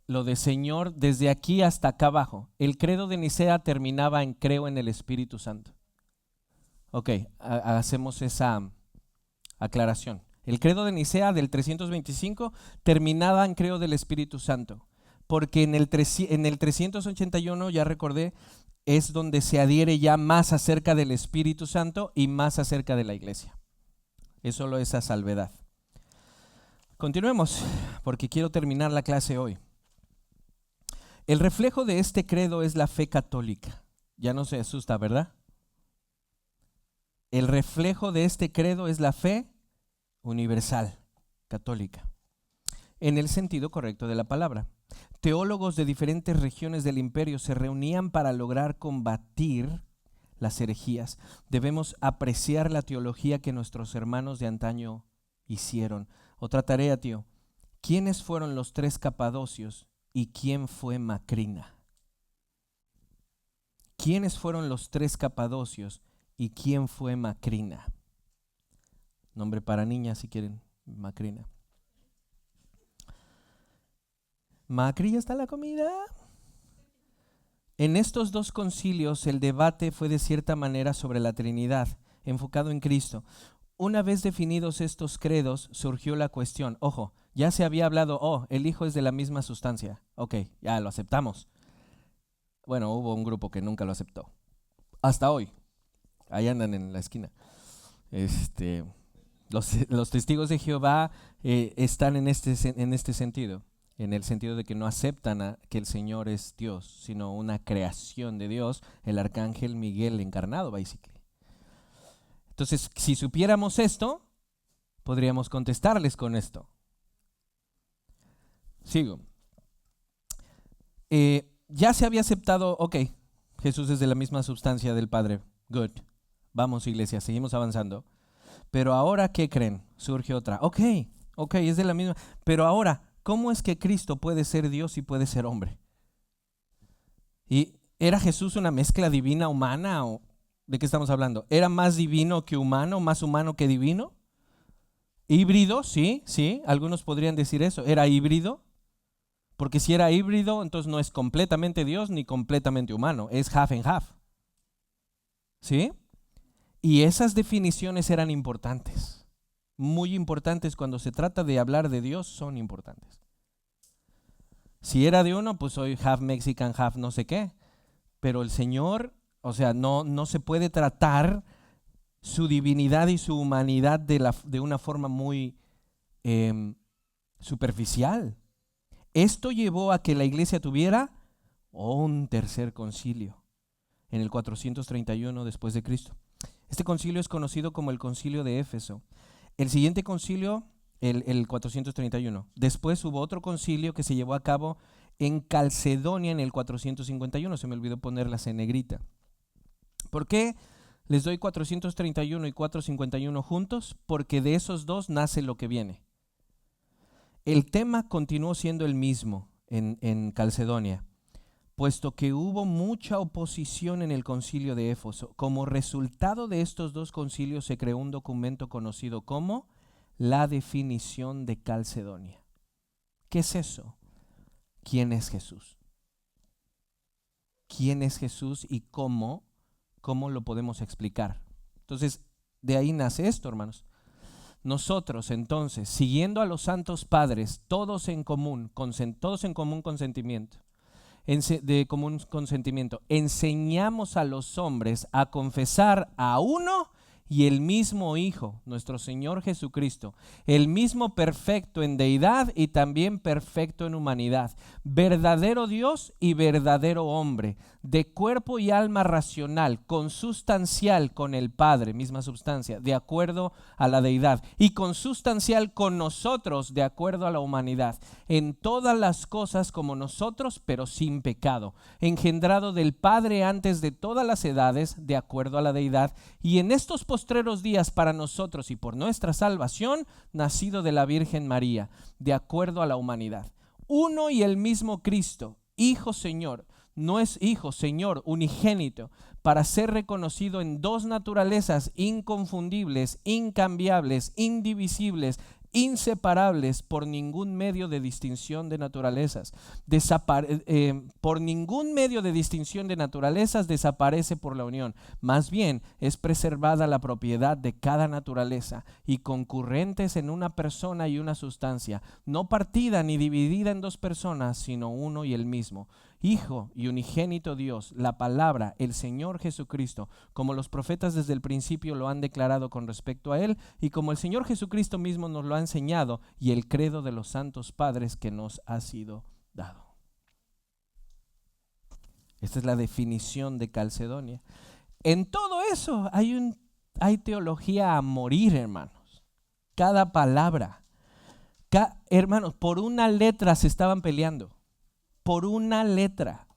lo de Señor desde aquí hasta acá abajo. El credo de Nicea terminaba en creo en el Espíritu Santo. Ok, hacemos esa aclaración. El credo de Nicea del 325 terminaba en creo del Espíritu Santo, porque en el 381, ya recordé, es donde se adhiere ya más acerca del Espíritu Santo y más acerca de la iglesia. Es solo esa salvedad. Continuemos, porque quiero terminar la clase hoy. El reflejo de este credo es la fe católica. Ya no se asusta, ¿verdad? El reflejo de este credo es la fe universal, católica, en el sentido correcto de la palabra. Teólogos de diferentes regiones del imperio se reunían para lograr combatir las herejías. Debemos apreciar la teología que nuestros hermanos de antaño hicieron. Otra tarea, tío. ¿Quiénes fueron los 3 capadocios y quién fue Macrina? ¿Quiénes fueron los 3 capadocios y quién fue Macrina? Nombre para niñas si quieren, Macrina. Macri, ¿ya está la comida? En estos 2 concilios el debate fue de cierta manera sobre la Trinidad, enfocado en Cristo. Una vez definidos estos credos, surgió la cuestión. Ojo, ya se había hablado, el Hijo es de la misma sustancia. Ok, ya lo aceptamos. Bueno, hubo un grupo que nunca lo aceptó. Hasta hoy. Ahí andan en la esquina. Los testigos de Jehová están en este sentido, en el sentido de que no aceptan que el Señor es Dios, sino una creación de Dios, el arcángel Miguel encarnado, basically. Entonces, si supiéramos esto, podríamos contestarles con esto. Sigo. Ya se había aceptado, Jesús es de la misma sustancia del Padre. Good. Vamos, iglesia, seguimos avanzando. Pero ahora, ¿qué creen? Surge otra. Ok, es de la misma. Pero ahora, ¿cómo es que Cristo puede ser Dios y puede ser hombre? ¿Y era Jesús una mezcla divina humana o de qué estamos hablando? ¿Era más divino que humano, más humano que divino? ¿Híbrido? Sí, algunos podrían decir eso. ¿Era híbrido? Porque si era híbrido, entonces no es completamente Dios ni completamente humano, es half and half. ¿Sí? Y esas definiciones eran importantes, muy importantes. Cuando se trata de hablar de Dios, son importantes. Si era de uno, pues soy half Mexican, half no sé qué. Pero el Señor, no se puede tratar su divinidad y su humanidad de una forma muy superficial. Esto llevó a que la iglesia tuviera un tercer concilio en el 431 después de Cristo. Este concilio es conocido como el concilio de Éfeso. El siguiente concilio, el 431. Después hubo otro concilio que se llevó a cabo en Calcedonia en el 451. Se me olvidó ponerlas en negrita. ¿Por qué les doy 431 y 451 juntos? Porque de esos dos nace lo que viene. El tema continuó siendo el mismo en Calcedonia, puesto que hubo mucha oposición en el concilio de Éfeso. Como resultado de estos dos concilios se creó un documento conocido como la definición de Calcedonia. ¿Qué es eso? ¿Quién es Jesús? ¿Quién es Jesús y cómo lo podemos explicar? Entonces, de ahí nace esto, hermanos. Nosotros, entonces, siguiendo a los santos padres, todos en común consentimiento, de común consentimiento, enseñamos a los hombres a confesar a uno y el mismo Hijo, nuestro Señor Jesucristo, el mismo perfecto en deidad y también perfecto en humanidad, verdadero Dios y verdadero hombre, de cuerpo y alma racional, consustancial con el Padre, misma substancia, de acuerdo a la deidad, y consustancial con nosotros, de acuerdo a la humanidad, en todas las cosas como nosotros, pero sin pecado, engendrado del Padre antes de todas las edades, de acuerdo a la deidad, y en estos postreros días para nosotros y por nuestra salvación, nacido de la Virgen María, de acuerdo a la humanidad. Uno y el mismo Cristo, Hijo Señor, no es Hijo, Señor, unigénito, para ser reconocido en dos naturalezas inconfundibles, incambiables, indivisibles, inseparables por ningún medio de distinción de naturalezas. Por ningún medio de distinción de naturalezas desaparece por la unión. Más bien es preservada la propiedad de cada naturaleza y concurrentes en una persona y una sustancia, no partida ni dividida en dos personas, sino uno y el mismo. Hijo y unigénito Dios, la palabra, el Señor Jesucristo, como los profetas desde el principio lo han declarado con respecto a Él y como el Señor Jesucristo mismo nos lo ha enseñado, y el credo de los santos padres que nos ha sido dado. Esta es la definición de Calcedonia. En todo eso hay teología a morir, hermanos. Cada palabra. Hermanos, por una letra se estaban peleando. Por una letra.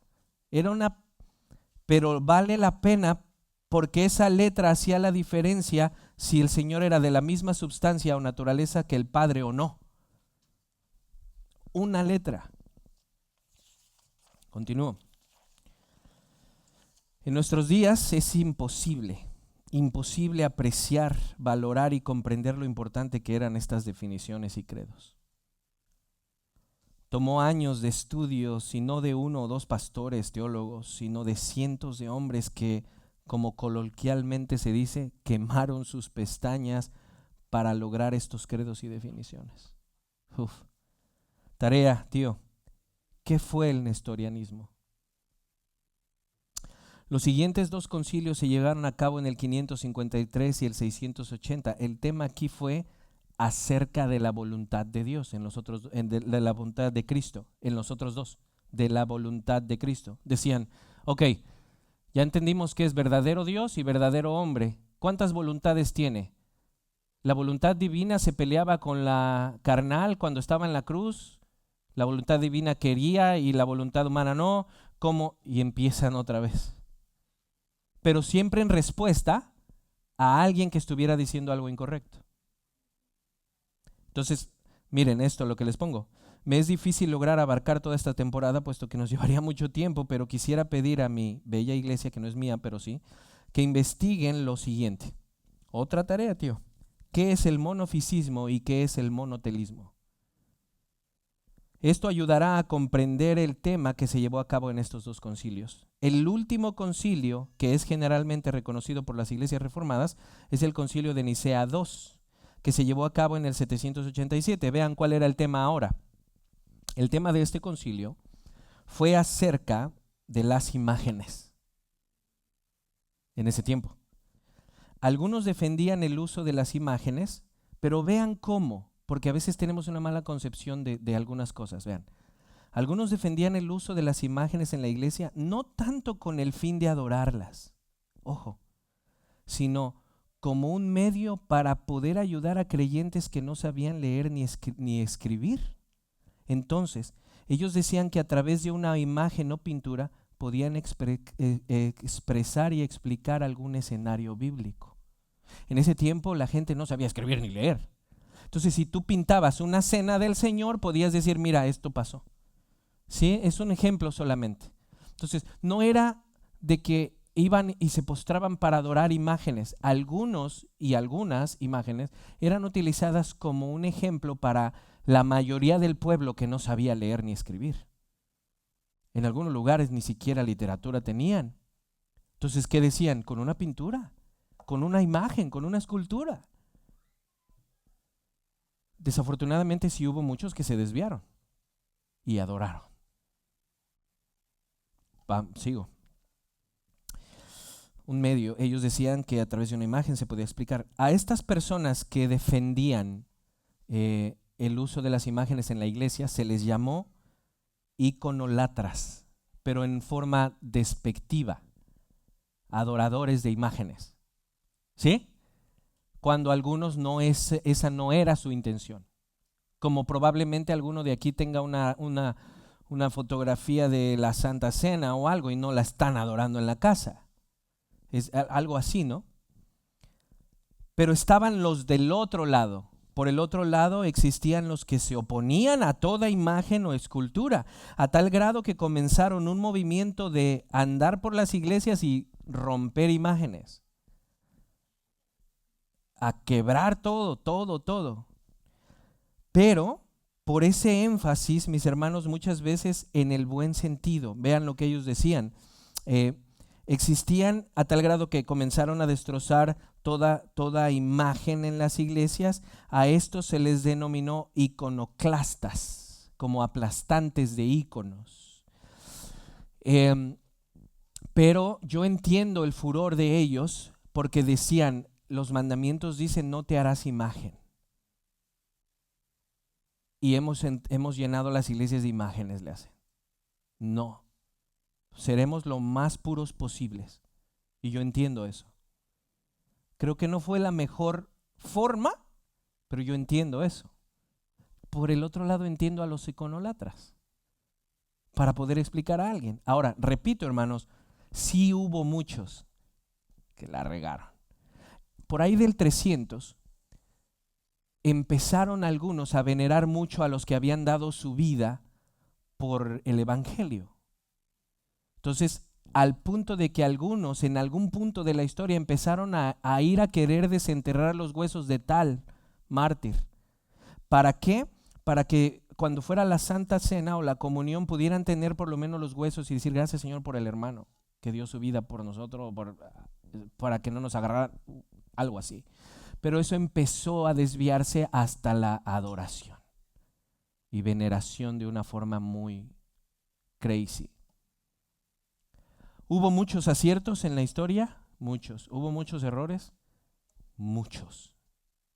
Pero vale la pena porque esa letra hacía la diferencia si el Señor era de la misma substancia o naturaleza que el Padre o no. Una letra. Continúo. En nuestros días es imposible apreciar, valorar y comprender lo importante que eran estas definiciones y credos. Tomó años de estudios, y no de uno o dos pastores, teólogos, sino de cientos de hombres que, como coloquialmente se dice, quemaron sus pestañas para lograr estos credos y definiciones. Tarea, tío. ¿Qué fue el nestorianismo? Los siguientes dos concilios se llevaron a cabo en el 553 y el 680. El tema aquí fue acerca de la voluntad de Dios, de la voluntad de Cristo, en los otros dos, de la voluntad de Cristo. Decían, ok, ya entendimos que es verdadero Dios y verdadero hombre. ¿Cuántas voluntades tiene? La voluntad divina se peleaba con la carnal cuando estaba en la cruz. La voluntad divina quería y la voluntad humana no. ¿Cómo? Y empiezan otra vez. Pero siempre en respuesta a alguien que estuviera diciendo algo incorrecto. Entonces, miren esto, lo que les pongo. Me es difícil lograr abarcar toda esta temporada, puesto que nos llevaría mucho tiempo, pero quisiera pedir a mi bella iglesia, que no es mía, pero sí, que investiguen lo siguiente. Otra tarea, tío. ¿Qué es el monofisismo y qué es el monotelismo? Esto ayudará a comprender el tema que se llevó a cabo en estos dos concilios. El último concilio, que es generalmente reconocido por las iglesias reformadas, es el concilio de Nicea II, que se llevó a cabo en el 787. Vean cuál era el tema ahora. El tema de este concilio fue acerca de las imágenes en ese tiempo. Algunos defendían el uso de las imágenes, pero vean cómo, porque a veces tenemos una mala concepción de algunas cosas. Vean, algunos defendían el uso de las imágenes en la iglesia no tanto con el fin de adorarlas, ojo, sino como un medio para poder ayudar a creyentes que no sabían leer ni escribir. Entonces, Ellos decían que a través de una imagen o pintura podían expresar y explicar algún escenario bíblico. En ese tiempo la gente no sabía escribir ni leer. Entonces, si tú pintabas una cena del Señor, podías decir, mira, esto pasó. ¿Sí? Es un ejemplo solamente. Entonces, no era de que iban y se postraban para adorar imágenes. Algunos y algunas imágenes eran utilizadas como un ejemplo para la mayoría del pueblo que no sabía leer ni escribir. En algunos lugares ni siquiera literatura tenían. Entonces, ¿qué decían? Con una pintura, con una imagen, con una escultura. Desafortunadamente sí hubo muchos que se desviaron y adoraron. Sigo. Un medio, ellos decían que a través de una imagen se podía explicar. A estas personas que defendían el uso de las imágenes en la iglesia se les llamó iconolatras, pero en forma despectiva, adoradores de imágenes. ¿Sí? Cuando algunos esa no era su intención. Como probablemente alguno de aquí tenga una fotografía de la Santa Cena o algo y no la están adorando en la casa. Es algo así, ¿no? Pero estaban los del otro lado. Por el otro lado existían los que se oponían a toda imagen o escultura, a tal grado que comenzaron un movimiento de andar por las iglesias y romper imágenes, a quebrar todo. Pero por ese énfasis, mis hermanos, muchas veces en el buen sentido, vean lo que ellos decían, existían a tal grado que comenzaron a destrozar toda imagen en las iglesias. A estos se les denominó iconoclastas, como aplastantes de íconos. Pero yo entiendo el furor de ellos porque decían, los mandamientos dicen no te harás imagen. Y hemos llenado las iglesias de imágenes, le hacen. No, seremos lo más puros posibles. Y yo entiendo eso. Creo que no fue la mejor forma, pero yo entiendo eso. Por el otro lado entiendo a los iconólatras para poder explicar a alguien. Ahora, repito, hermanos, sí hubo muchos que la regaron. Por ahí del 300 empezaron algunos a venerar mucho a los que habían dado su vida por el evangelio. Entonces, al punto de que algunos en algún punto de la historia empezaron a ir a querer desenterrar los huesos de tal mártir. ¿Para qué? Para que cuando fuera la Santa Cena o la comunión pudieran tener por lo menos los huesos y decir gracias, Señor, por el hermano que dio su vida por nosotros, para que no nos agarrara, algo así. Pero eso empezó a desviarse hasta la adoración y veneración de una forma muy crazy. ¿Hubo muchos aciertos en la historia? Muchos. ¿Hubo muchos errores? Muchos.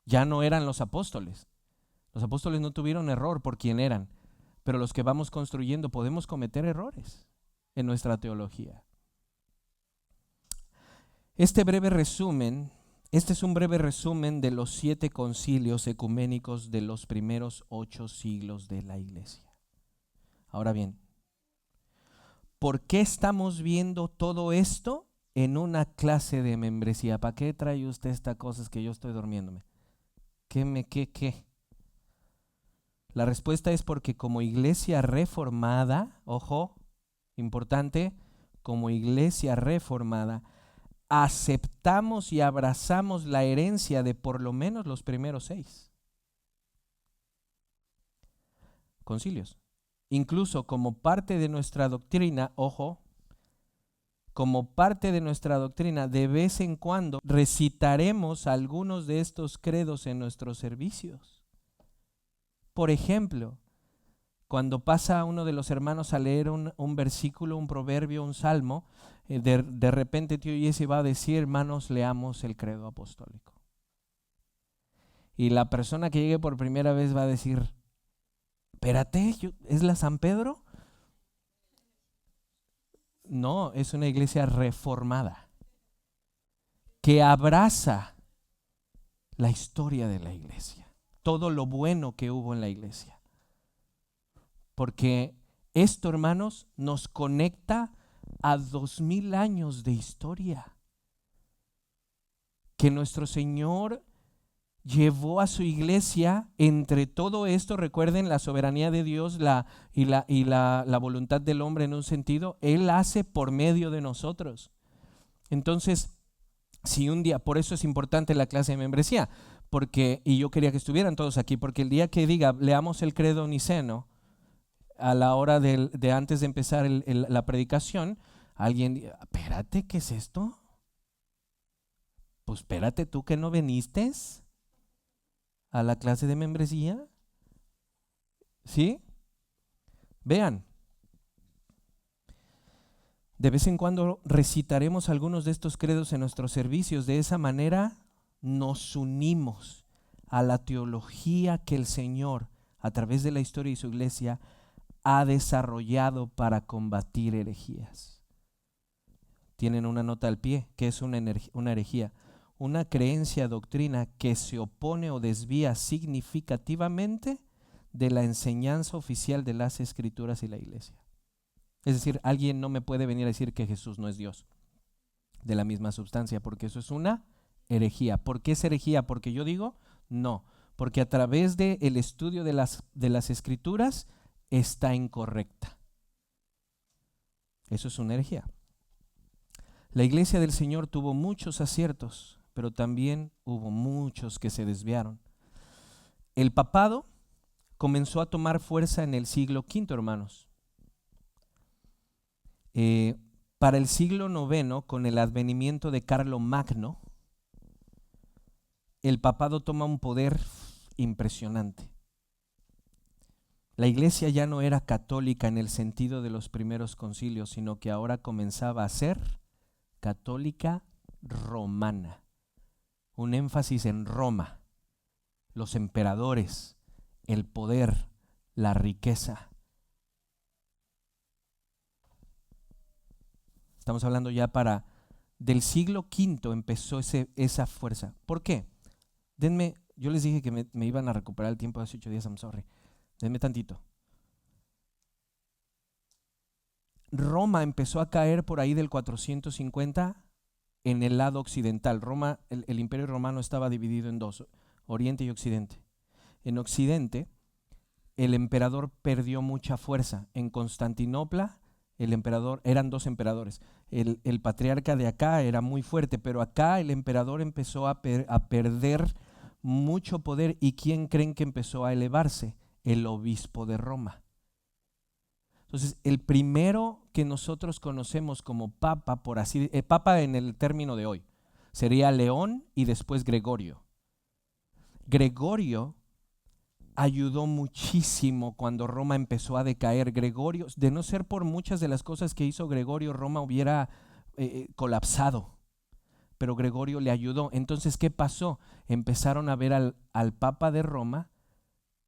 Ya no eran los apóstoles. Los apóstoles no tuvieron error por quién eran, pero los que vamos construyendo podemos cometer errores en nuestra teología. Este es un breve resumen de los 7 concilios ecuménicos de los primeros 8 siglos de la iglesia. Ahora bien, ¿por qué estamos viendo todo esto en una clase de membresía? ¿Para qué trae usted estas cosas que yo estoy durmiéndome? ¿Qué? La respuesta es porque como iglesia reformada, ojo, importante, como iglesia reformada, aceptamos y abrazamos la herencia de por lo menos los primeros 6 concilios. Incluso como parte de nuestra doctrina, ojo, como parte de nuestra doctrina, de vez en cuando recitaremos algunos de estos credos en nuestros servicios. Por ejemplo, cuando pasa uno de los hermanos a leer un versículo, un proverbio, un salmo, de repente tío Jesse va a decir, hermanos, leamos el credo apostólico. Y la persona que llegue por primera vez va a decir, espérate, ¿es la San Pedro? No, es una iglesia reformada que abraza la historia de la iglesia, todo lo bueno que hubo en la iglesia. Porque Esto, hermanos, nos conecta a 2000 años de historia que nuestro Señor llevó a su iglesia entre todo esto. Recuerden la soberanía de Dios la voluntad del hombre en un sentido, Él hace por medio de nosotros. Entonces, si un día, por eso es importante la clase de membresía, y yo quería que estuvieran todos aquí, porque el día que diga, leamos el credo niceno, a la hora de antes de empezar la predicación, alguien diga, espérate, ¿qué es esto? Pues espérate, tú que no viniste a la clase de membresía. ¿Sí? Vean, de vez en cuando recitaremos algunos de estos credos en nuestros servicios. De esa manera nos unimos a la teología que el Señor, a través de la historia y su iglesia, ha desarrollado para combatir herejías. Tienen una nota al pie, que es una herejía. Una creencia, doctrina que se opone o desvía significativamente de la enseñanza oficial de las Escrituras y la iglesia. Es decir, alguien no me puede venir a decir que Jesús no es Dios de la misma sustancia, porque eso es una herejía. ¿Por qué es herejía? ¿Porque yo digo? No, porque a través del estudio de las Escrituras está incorrecta. Eso es una herejía. La iglesia del Señor tuvo muchos aciertos, pero también hubo muchos que se desviaron. El papado comenzó a tomar fuerza en el siglo V, hermanos. Para el siglo IX, con el advenimiento de Carlomagno, el papado toma un poder impresionante. La iglesia ya no era católica en el sentido de los primeros concilios, sino que ahora comenzaba a ser católica romana. Un énfasis en Roma, los emperadores, el poder, la riqueza. Estamos hablando ya del siglo V empezó esa fuerza. ¿Por qué? Yo les dije que me iban a recuperar el tiempo de hace 8 días, I'm sorry. Denme tantito. Roma empezó a caer por ahí del 450 en el lado occidental. Roma, el imperio romano estaba dividido en dos, Oriente y Occidente. En Occidente, el emperador perdió mucha fuerza. En Constantinopla, eran 2 emperadores. El patriarca de acá era muy fuerte, pero acá el emperador empezó a perder mucho poder. ¿Y quién creen que empezó a elevarse? El obispo de Roma. Entonces, el primero que nosotros conocemos como papa, papa en el término de hoy, sería León y después Gregorio. Gregorio ayudó muchísimo cuando Roma empezó a decaer. Gregorio, de no ser por muchas de las cosas que hizo Gregorio, Roma hubiera colapsado. Pero Gregorio le ayudó. Entonces, ¿qué pasó? Empezaron a ver al Papa de Roma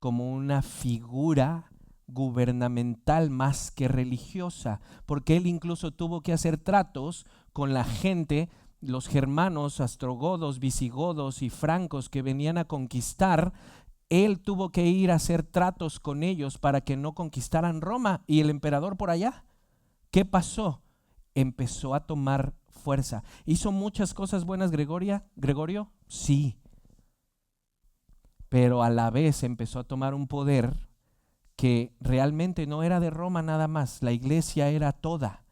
como una figura gubernamental más que religiosa, porque él incluso tuvo que hacer tratos con la gente, los germanos, ostrogodos, visigodos y francos que venían a conquistar. Él tuvo que ir a hacer tratos con ellos para que no conquistaran Roma. Y el emperador por allá, ¿qué pasó? Empezó a tomar fuerza. ¿Hizo muchas cosas buenas Gregorio? Sí. Pero a la vez empezó a tomar un poder que realmente no era de Roma nada más, la iglesia era toda.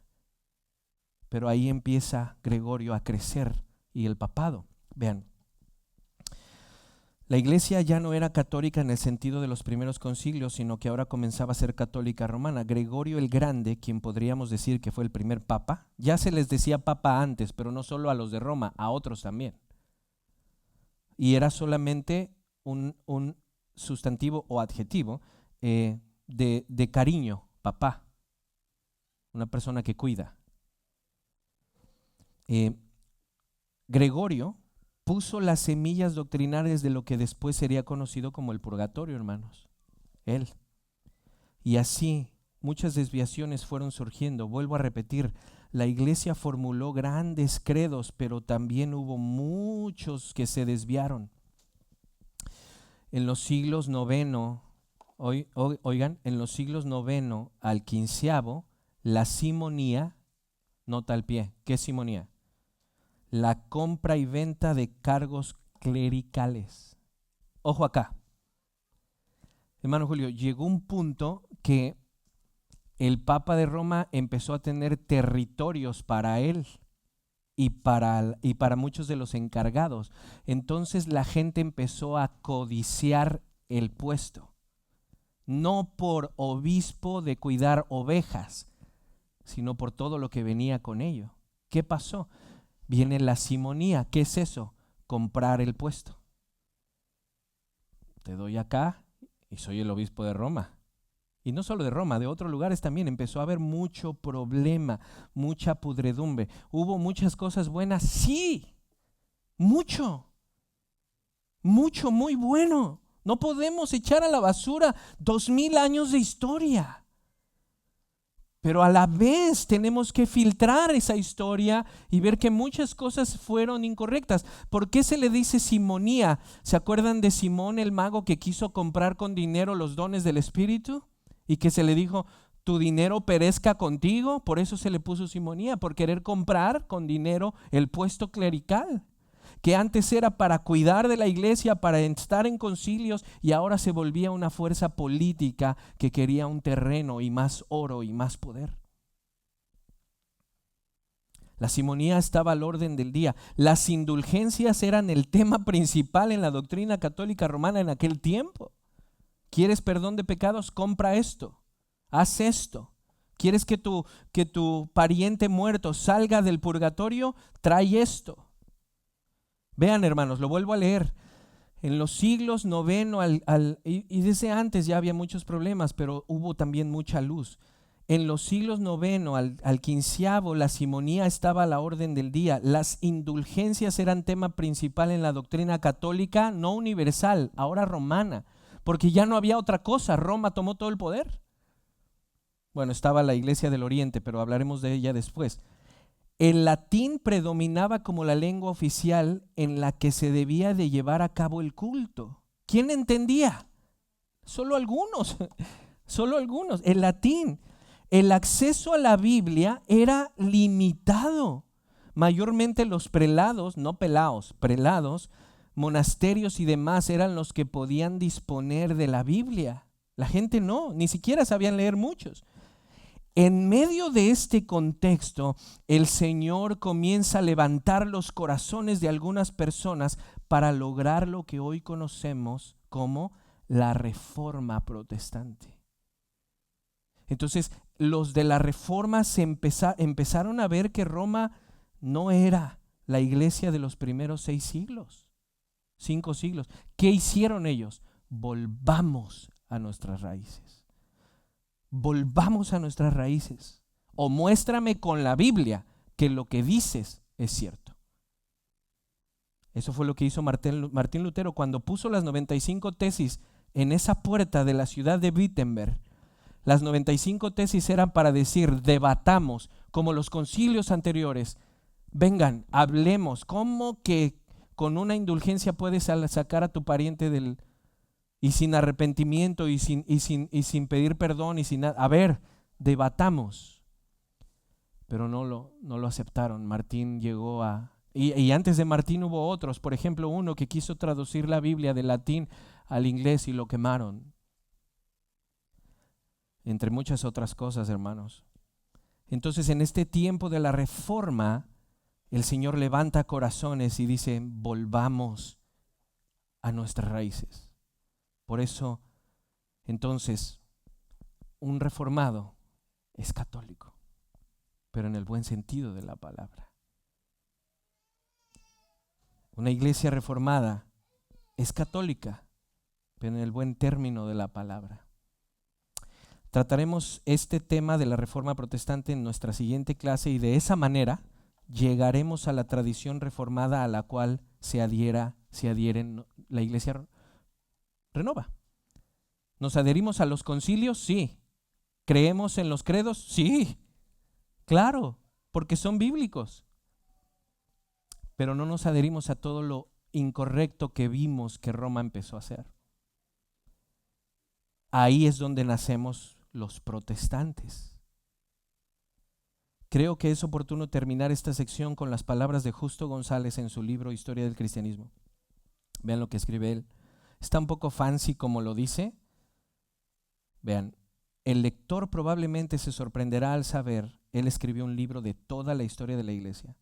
Pero ahí empieza Gregorio a crecer y el papado. Vean, la iglesia ya no era católica en el sentido de los primeros concilios, sino que ahora comenzaba a ser católica romana. Gregorio el Grande, quien podríamos decir que fue el primer papa, ya se les decía papa antes, pero no solo a los de Roma, a otros también. Y era solamente un sustantivo o adjetivo de cariño, papá, una persona que cuida. Gregorio puso las semillas doctrinales de lo que después sería conocido como el purgatorio, hermanos. Él. Y así muchas desviaciones fueron surgiendo. Vuelvo a repetir, la iglesia formuló grandes credos, pero también hubo muchos que se desviaron. En los siglos IX, Oigan, en los siglos noveno al quinceavo, la simonía, nota al pie, ¿qué es simonía? La compra y venta de cargos clericales. Ojo acá, hermano Julio, llegó un punto que el Papa de Roma empezó a tener territorios para él y para muchos de los encargados. Entonces la gente empezó a codiciar el puesto, no por obispo de cuidar ovejas, sino por todo lo que venía con ello. ¿Qué pasó? Viene la simonía. ¿Qué es eso? Comprar el puesto. Te doy acá y soy el obispo de Roma. Y no solo de Roma, de otros lugares también empezó a haber mucho problema, mucha pudredumbre. ¿Hubo muchas cosas buenas? Sí, mucho, muy bueno. No podemos echar a la basura 2000 años de historia. Pero a la vez tenemos que filtrar esa historia y ver que muchas cosas fueron incorrectas. ¿Por qué se le dice simonía? ¿Se acuerdan de Simón el mago que quiso comprar con dinero los dones del Espíritu? Y que se le dijo, tu dinero perezca contigo. Por eso se le puso simonía, por querer comprar con dinero el puesto clerical, que antes era para cuidar de la iglesia, para estar en concilios, y ahora se volvía una fuerza política que quería un terreno y más oro y más poder. La simonía estaba al orden del día. Las indulgencias eran el tema principal en la doctrina católica romana en aquel tiempo. ¿Quieres perdón de pecados? Compra esto, haz esto. ¿Quieres que tu pariente muerto salga del purgatorio? Trae esto. Vean, hermanos, lo vuelvo a leer. En los siglos noveno y desde antes ya había muchos problemas, pero hubo también mucha luz. En los siglos noveno al quinceavo, la simonía estaba a la orden del día. Las indulgencias eran tema principal en la doctrina católica, no universal, ahora romana, porque ya no había otra cosa. Roma tomó todo el poder. Bueno, estaba la Iglesia del Oriente, pero hablaremos de ella después. El latín predominaba como la lengua oficial en la que se debía de llevar a cabo el culto. ¿Quién entendía? Solo algunos, solo algunos. El latín. El acceso a la Biblia era limitado. Mayormente los prelados, no pelaos, prelados, monasterios y demás eran los que podían disponer de la Biblia. La gente no, ni siquiera sabían leer muchos. En medio de este contexto, el Señor comienza a levantar los corazones de algunas personas para lograr lo que hoy conocemos como la Reforma Protestante. Entonces, los de la Reforma empezaron a ver que Roma no era la iglesia de los primeros 6 siglos, 5 siglos. ¿Qué hicieron ellos? Volvamos a nuestras raíces. Volvamos a nuestras raíces, o muéstrame con la Biblia que lo que dices es cierto. Eso fue lo que hizo Martín Lutero cuando puso las 95 tesis en esa puerta de la ciudad de Wittenberg. Las 95 tesis eran para decir, debatamos, como los concilios anteriores, vengan, hablemos, ¿cómo que con una indulgencia puedes sacar a tu pariente y sin arrepentimiento y sin pedir perdón y sin nada? A ver, debatamos. Pero no lo aceptaron. Martín llegó y antes de Martín hubo otros. Por ejemplo, uno que quiso traducir la Biblia del latín al inglés y lo quemaron. Entre muchas otras cosas, hermanos. Entonces, en este tiempo de la Reforma, el Señor levanta corazones y dice, volvamos a nuestras raíces. Por eso, entonces, un reformado es católico, pero en el buen sentido de la palabra. Una iglesia reformada es católica, pero en el buen término de la palabra. Trataremos este tema de la Reforma Protestante en nuestra siguiente clase y de esa manera llegaremos a la tradición reformada a la cual se adhieren la Iglesia Renova. ¿Nos adherimos a los concilios? Sí. ¿Creemos en los credos? Sí. Claro, porque son bíblicos. Pero no nos adherimos a todo lo incorrecto que vimos que Roma empezó a hacer. ahí es donde nacemos los protestantes. Creo que es oportuno terminar esta sección con las palabras de Justo González en su libro Historia del Cristianismo. Vean lo que escribe él. Está un poco fancy como lo dice. Vean, el lector probablemente se sorprenderá al saber, él escribió un libro de toda la historia de la iglesia.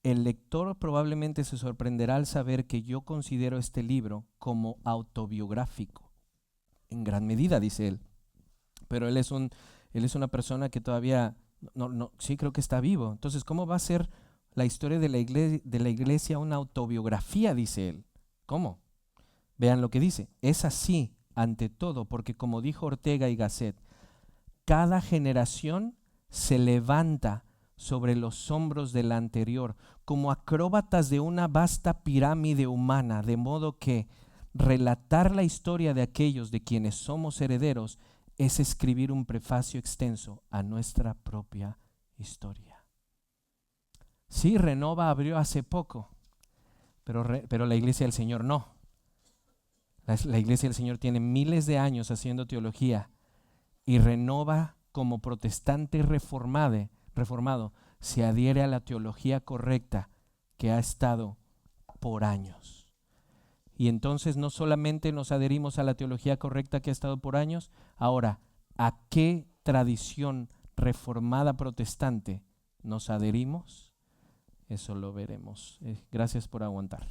El lector probablemente se sorprenderá al saber que yo considero este libro como autobiográfico, en gran medida, dice él. Pero él es una persona que todavía, sí creo que está vivo. Entonces, ¿cómo va a ser la historia de la iglesia una autobiografía? Dice él. ¿Cómo? Vean lo que dice. Es así, ante todo, porque como dijo Ortega y Gasset, cada generación se levanta sobre los hombros de la anterior, como acróbatas de una vasta pirámide humana, de modo que relatar la historia de aquellos de quienes somos herederos es escribir un prefacio extenso a nuestra propia historia. Sí, Renova abrió hace poco, pero la Iglesia del Señor no. La Iglesia del Señor tiene miles de años haciendo teología, y Renova, como protestante reformado, se adhiere a la teología correcta que ha estado por años. Y entonces no solamente nos adherimos a la teología correcta que ha estado por años, ahora, ¿a qué tradición reformada protestante nos adherimos? Eso lo veremos. Gracias por aguantar.